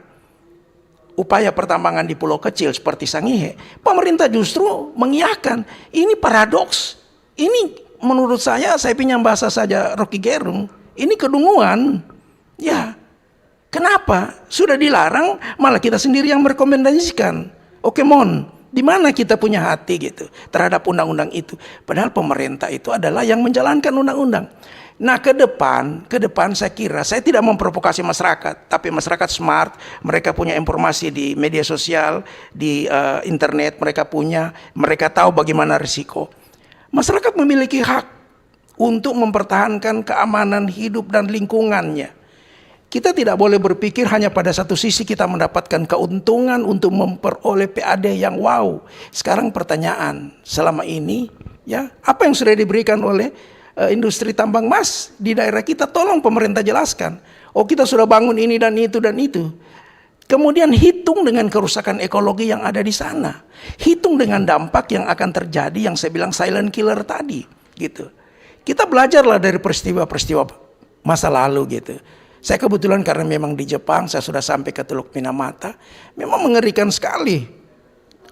upaya pertambangan di pulau kecil seperti Sangihe, pemerintah justru mengiyakan. Ini paradoks. Ini menurut saya pinjam bahasa saja Rocky Gerung, ini kedunguan. Ya. Kenapa? Sudah dilarang, malah kita sendiri yang merekomendasikan. Oke, Mon, di mana kita punya hati gitu terhadap undang-undang itu? Padahal pemerintah itu adalah yang menjalankan undang-undang. Nah, ke depan saya kira, saya tidak memprovokasi masyarakat, tapi masyarakat smart, mereka punya informasi di media sosial, di internet, mereka tahu bagaimana risiko. Masyarakat memiliki hak untuk mempertahankan keamanan hidup dan lingkungannya. Kita tidak boleh berpikir hanya pada satu sisi kita mendapatkan keuntungan untuk memperoleh PAD yang wow. Sekarang pertanyaan, selama ini ya apa yang sudah diberikan oleh industri tambang emas di daerah kita, tolong pemerintah jelaskan. Oh, kita sudah bangun ini dan itu dan itu. Kemudian hitung dengan kerusakan ekologi yang ada di sana. Hitung dengan dampak yang akan terjadi yang saya bilang silent killer tadi gitu. Kita belajarlah dari peristiwa-peristiwa masa lalu gitu. Saya kebetulan karena memang di Jepang, saya sudah sampai ke Teluk Minamata, memang mengerikan sekali.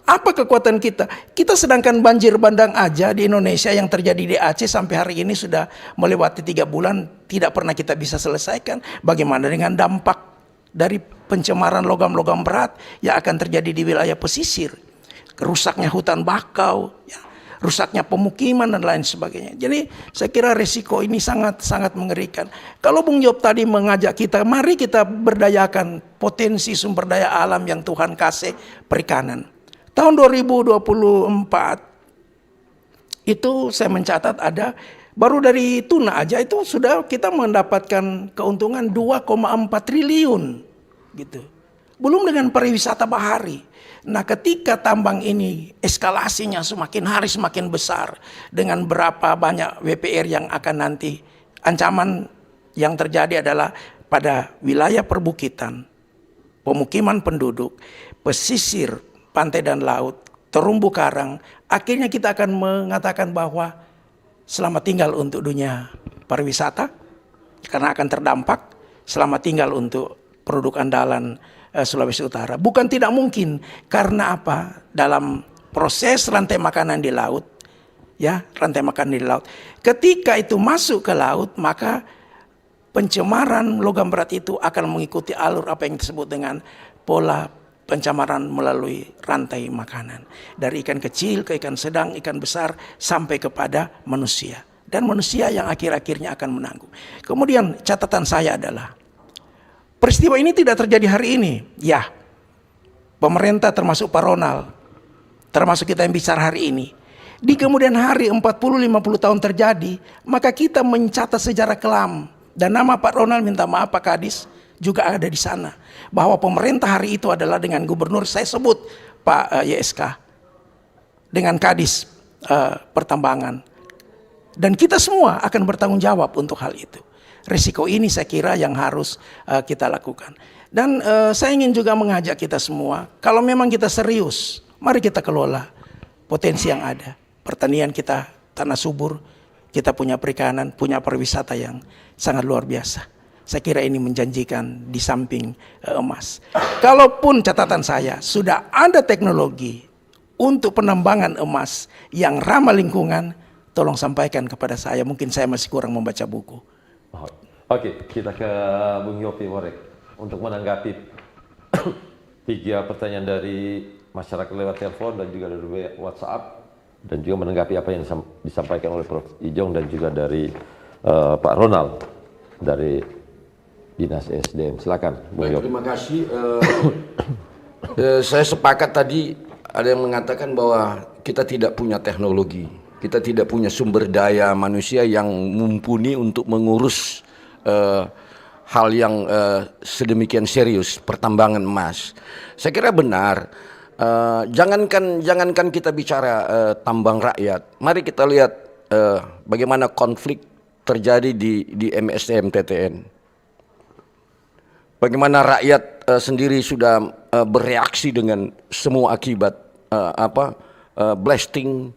Apa kekuatan kita? Kita sedangkan banjir bandang aja di Indonesia yang terjadi di Aceh sampai hari ini sudah melewati 3 bulan, tidak pernah kita bisa selesaikan. Bagaimana dengan dampak dari pencemaran logam-logam berat yang akan terjadi di wilayah pesisir? Rusaknya hutan bakau, ya, rusaknya pemukiman dan lain sebagainya. Jadi saya kira resiko ini sangat mengerikan. Kalau Bung Job tadi mengajak kita, mari kita berdayakan potensi sumber daya alam yang Tuhan kasih perikanan. Tahun 2024 itu saya mencatat ada baru dari tuna aja itu sudah kita mendapatkan keuntungan 2,4 triliun gitu. Belum dengan pariwisata bahari. Nah, ketika tambang ini eskalasinya semakin hari semakin besar dengan berapa banyak WPR yang akan nanti, ancaman yang terjadi adalah pada wilayah perbukitan, pemukiman penduduk, pesisir, pantai dan laut, terumbu karang. Akhirnya kita akan mengatakan bahwa selamat tinggal untuk dunia pariwisata karena akan terdampak, selamat tinggal untuk produk andalan Sulawesi Utara. Bukan tidak mungkin, karena apa? Dalam proses rantai makanan di laut, ya, rantai makanan di laut. Ketika itu masuk ke laut, maka pencemaran logam berat itu akan mengikuti alur apa yang disebut dengan pola pencemaran melalui rantai makanan. Dari ikan kecil ke ikan sedang, ikan besar, sampai kepada manusia. Dan manusia yang akhir-akhirnya akan menanggung. Kemudian catatan saya adalah, peristiwa ini tidak terjadi hari ini. Ya, pemerintah termasuk Pak Ronald, termasuk kita yang bicara hari ini. Di kemudian hari 40-50 tahun terjadi, maka kita mencatat sejarah kelam. Dan nama Pak Ronald, minta maaf Pak Kadis, juga ada di sana. Bahwa pemerintah hari itu adalah dengan gubernur, saya sebut Pak YSK, dengan Kadis pertambangan. Dan kita semua akan bertanggung jawab untuk hal itu. Risiko ini saya kira yang harus kita lakukan. Dan saya ingin juga mengajak kita semua, kalau memang kita serius, mari kita kelola potensi yang ada. Pertanian kita tanah subur, kita punya perikanan, punya pariwisata yang sangat luar biasa. Saya kira ini menjanjikan di samping emas. Kalaupun catatan saya sudah ada teknologi untuk penambangan emas yang ramah lingkungan, tolong sampaikan kepada saya. Mungkin saya masih kurang membaca buku. Oke, kita ke Bung Yopi Warek untuk menanggapi 3 pertanyaan dari masyarakat lewat telepon dan juga dari WhatsApp, dan juga menanggapi apa yang disampaikan oleh Prof. Ijong dan juga dari Pak Ronald dari Dinas SDM. Silakan, Bung Yopi. Terima kasih. Saya sepakat tadi ada yang mengatakan bahwa kita tidak punya teknologi. Kita tidak punya sumber daya manusia yang mumpuni untuk mengurus hal yang sedemikian serius, pertambangan emas. Saya kira benar. Jangankan kita bicara tambang rakyat. Mari kita lihat bagaimana konflik terjadi di MSM TTN. Bagaimana rakyat sendiri sudah bereaksi dengan semua akibat blasting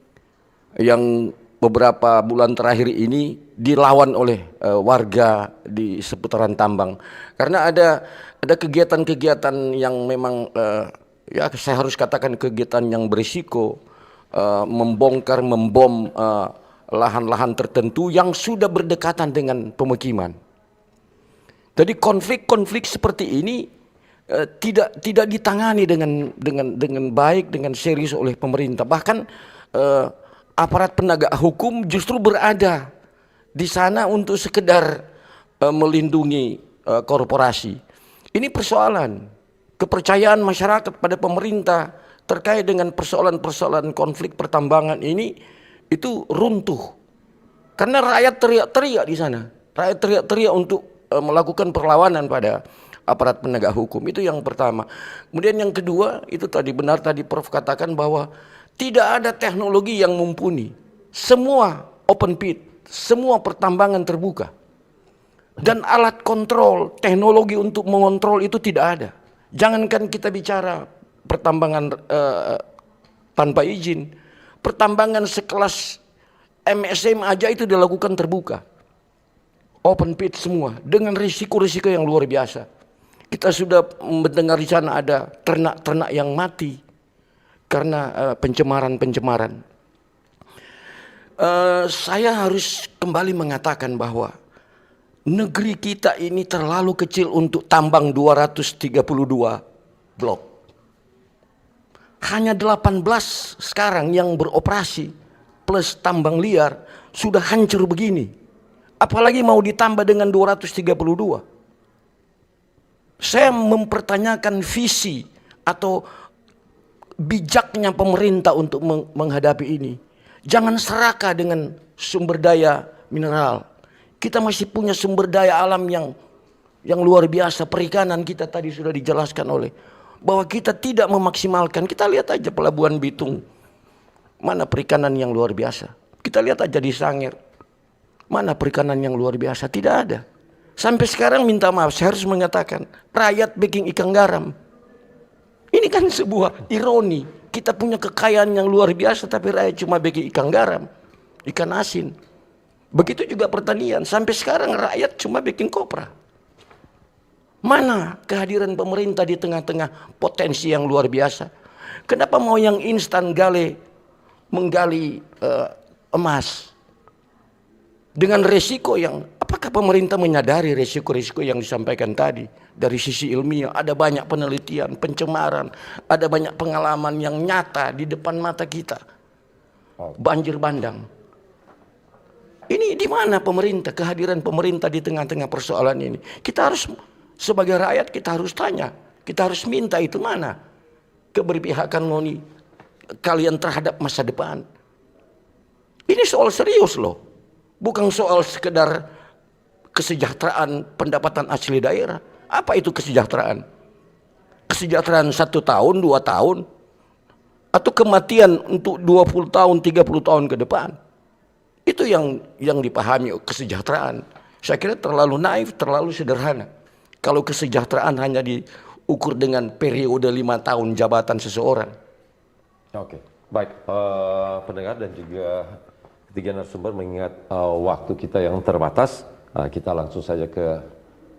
yang beberapa bulan terakhir ini dilawan oleh warga di seputaran tambang. Karena ada kegiatan-kegiatan yang memang ya saya harus katakan kegiatan yang berisiko, membongkar, membom lahan-lahan tertentu yang sudah berdekatan dengan pemukiman. Jadi konflik-konflik seperti ini tidak ditangani dengan baik, dengan serius oleh pemerintah. Bahkan aparat penegak hukum justru berada di sana untuk sekedar melindungi korporasi. Ini persoalan kepercayaan masyarakat pada pemerintah terkait dengan persoalan-persoalan konflik pertambangan ini itu runtuh. Karena rakyat teriak-teriak di sana. Rakyat teriak-teriak untuk melakukan perlawanan pada aparat penegak hukum. Itu yang pertama. Kemudian yang kedua, itu tadi benar tadi Prof katakan bahwa tidak ada teknologi yang mumpuni. Semua open pit, semua pertambangan terbuka. Dan alat kontrol, teknologi untuk mengontrol itu tidak ada. Jangankan kita bicara pertambangan tanpa izin, pertambangan sekelas MSM aja itu dilakukan terbuka. Open pit semua dengan risiko-risiko yang luar biasa. Kita sudah mendengar di sana ada ternak-ternak yang mati karena pencemaran. Saya harus kembali mengatakan bahwa negeri kita ini terlalu kecil untuk tambang 232 blok. Hanya 18 sekarang yang beroperasi plus tambang liar sudah hancur begini. Apalagi mau ditambah dengan 232. Saya mempertanyakan visi atau bijaknya pemerintah untuk menghadapi ini. Jangan serakah dengan sumber daya mineral. Kita masih punya sumber daya alam yang luar biasa. Perikanan kita tadi sudah dijelaskan oleh bahwa kita tidak memaksimalkan. Kita lihat aja Pelabuhan Bitung. Mana perikanan yang luar biasa. Kita lihat aja di Sangir. Mana perikanan yang luar biasa? Tidak ada. Sampai sekarang minta maaf, saya harus mengatakan rakyat bikin ikan garam. Ini kan sebuah ironi. Kita punya kekayaan yang luar biasa tapi rakyat cuma bikin ikan garam, ikan asin. Begitu juga pertanian. Sampai sekarang rakyat cuma bikin kopra. Mana kehadiran pemerintah di tengah-tengah potensi yang luar biasa? Kenapa mau yang instan menggali emas? Dengan resiko yang, apakah pemerintah menyadari resiko-resiko yang disampaikan tadi? Dari sisi ilmiah, ada banyak penelitian, pencemaran, ada banyak pengalaman yang nyata di depan mata kita. Banjir bandang. Ini di mana pemerintah, kehadiran pemerintah di tengah-tengah persoalan ini? Kita harus, sebagai rakyat kita harus tanya, kita harus minta itu mana keberpihakan kalian terhadap masa depan. Ini soal serius loh. Bukan soal sekedar kesejahteraan pendapatan asli daerah. Apa itu kesejahteraan? Kesejahteraan 1 tahun, 2 tahun? Atau kematian untuk 20 tahun, 30 tahun ke depan? Itu yang dipahami kesejahteraan. Saya kira terlalu naif, terlalu sederhana. Kalau kesejahteraan hanya diukur dengan periode 5 tahun jabatan seseorang. Oke, baik. Pendengar dan juga ketiga narasumber mengingat waktu kita yang terbatas, kita langsung saja ke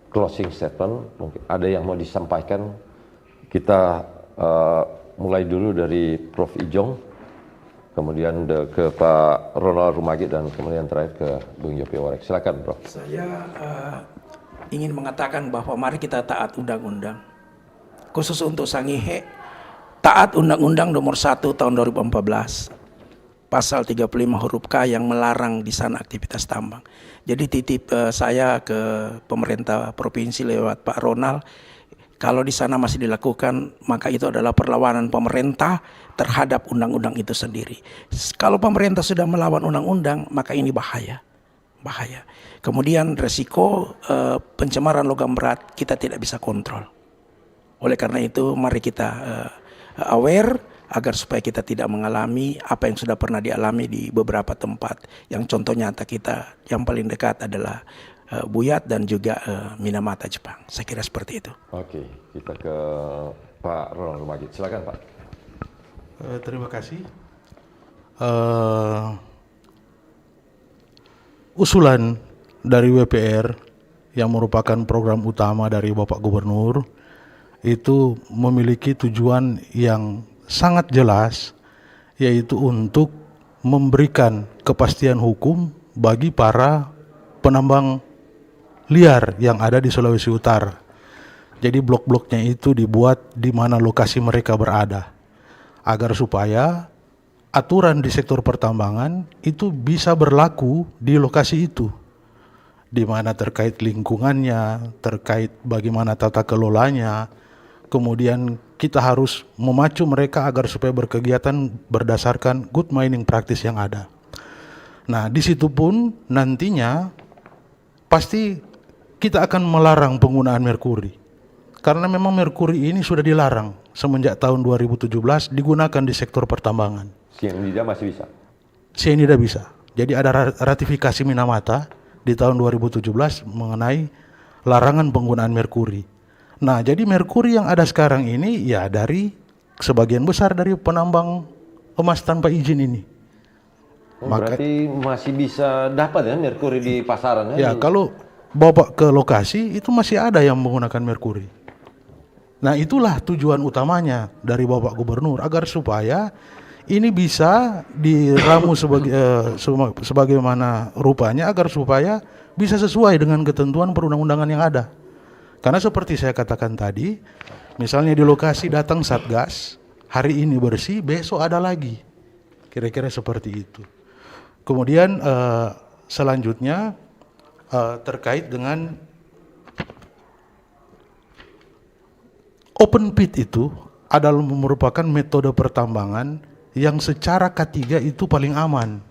closing statement. Mungkin ada yang mau disampaikan. Kita mulai dulu dari Prof. Ijong, kemudian ke Pak Ronald Rumagi, dan kemudian terakhir ke Bung Yopi Warek. Silakan, Prof. Saya ingin mengatakan bahwa mari kita taat undang-undang. Khusus untuk Sangihe, taat Undang-Undang Nomor 1 Tahun 2014. Pasal 35 huruf K yang melarang di sana aktivitas tambang. Jadi titip saya ke pemerintah provinsi lewat Pak Ronald, kalau di sana masih dilakukan, maka itu adalah perlawanan pemerintah terhadap undang-undang itu sendiri. Kalau pemerintah sudah melawan undang-undang, maka ini bahaya. Kemudian resiko pencemaran logam berat kita tidak bisa kontrol. Oleh karena itu mari kita aware agar supaya kita tidak mengalami apa yang sudah pernah dialami di beberapa tempat. Yang contoh nyata kita yang paling dekat adalah Buyat dan juga Minamata Jepang. Saya kira seperti itu. Oke, kita ke Pak Ronald Magid. Silakan Pak. Terima kasih. Usulan dari WPR yang merupakan program utama dari Bapak Gubernur itu memiliki tujuan yang sangat jelas, yaitu untuk memberikan kepastian hukum bagi para penambang liar yang ada di Sulawesi Utara. Jadi blok-bloknya itu dibuat di mana lokasi mereka berada, agar supaya aturan di sektor pertambangan itu bisa berlaku di lokasi itu, di mana terkait lingkungannya, terkait bagaimana tata kelolanya. Kemudian kita harus memacu mereka agar supaya berkegiatan berdasarkan good mining practice yang ada. Nah, di situ pun nantinya pasti kita akan melarang penggunaan merkuri. Karena memang merkuri ini sudah dilarang semenjak tahun 2017 digunakan di sektor pertambangan. Cyanida masih bisa? Cyanida bisa. Jadi ada ratifikasi Minamata di tahun 2017 mengenai larangan penggunaan merkuri. Nah, jadi merkuri yang ada sekarang ini ya dari sebagian besar dari penambang emas tanpa izin ini. Berarti masih bisa dapat ya merkuri di pasaran ya? Ya, kalau bawa ke lokasi itu masih ada yang menggunakan merkuri. Nah, itulah tujuan utamanya dari Bapak Gubernur, agar supaya ini bisa diramu sebagaimana rupanya, agar supaya bisa sesuai dengan ketentuan perundang-undangan yang ada. Karena seperti saya katakan tadi, misalnya di lokasi datang Satgas, hari ini bersih, besok ada lagi. Kira-kira seperti itu. Kemudian selanjutnya terkait dengan open pit itu adalah merupakan metode pertambangan yang secara K3 itu paling aman.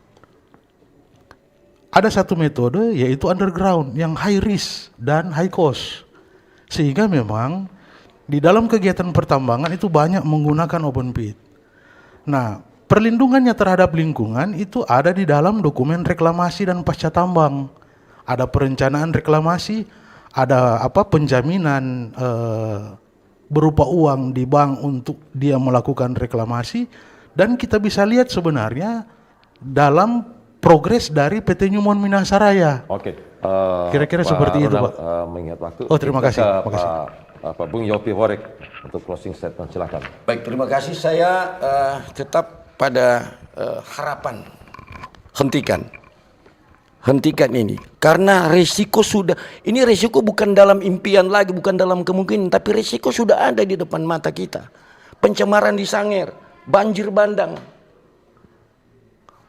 Ada satu metode yaitu underground yang high risk dan high cost. Sehingga memang di dalam kegiatan pertambangan itu banyak menggunakan open pit. Nah, perlindungannya terhadap lingkungan itu ada di dalam dokumen reklamasi dan pasca tambang. Ada perencanaan reklamasi, ada penjaminan berupa uang di bank untuk dia melakukan reklamasi, dan kita bisa lihat sebenarnya dalam progres dari PT Newmont Minasaraya. Oke. Kira-kira seperti itu, Pak. Mengingat waktu. Oh, terima kasih. Pak Bung Yopi Horek untuk closing statement, silakan. Baik, terima kasih. Saya tetap pada harapan, hentikan ini, karena resiko sudah, ini resiko bukan dalam impian lagi, bukan dalam kemungkinan, tapi resiko sudah ada di depan mata kita. Pencemaran di Sanger, banjir bandang,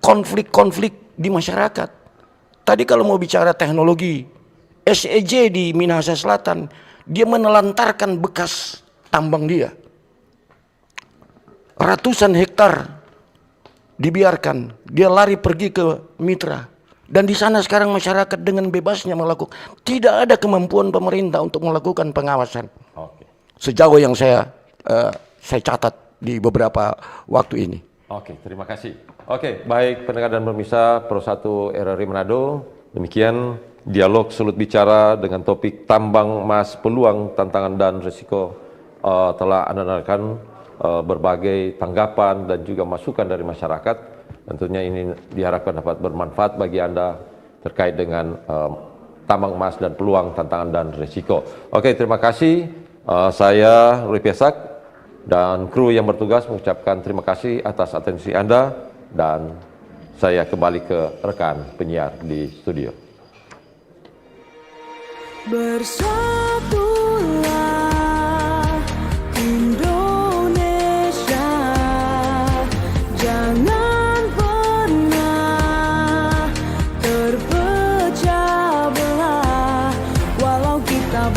konflik-konflik di masyarakat. Tadi kalau mau bicara teknologi, SEJ di Minahasa Selatan, dia menelantarkan bekas tambang dia. Ratusan hektar dibiarkan, dia lari pergi ke mitra. Dan di sana sekarang masyarakat dengan bebasnya melakukan, tidak ada kemampuan pemerintah untuk melakukan pengawasan. Sejauh yang saya catat di beberapa waktu ini. Oke, terima kasih. Oke, baik pendengar dan pemirsa Pro 1 RRI Manado, demikian dialog sulut bicara dengan topik tambang emas, peluang, tantangan dan risiko telah Anda dengarkan berbagai tanggapan dan juga masukan dari masyarakat. Tentunya ini diharapkan dapat bermanfaat bagi Anda terkait dengan tambang emas dan peluang, tantangan dan risiko. Oke, terima kasih. Saya Rui Piesak dan kru yang bertugas mengucapkan terima kasih atas atensi Anda, dan saya kembali ke rekan penyiar di studio. Bersatulah Indonesia, jangan pernah terpecah belah, walau kita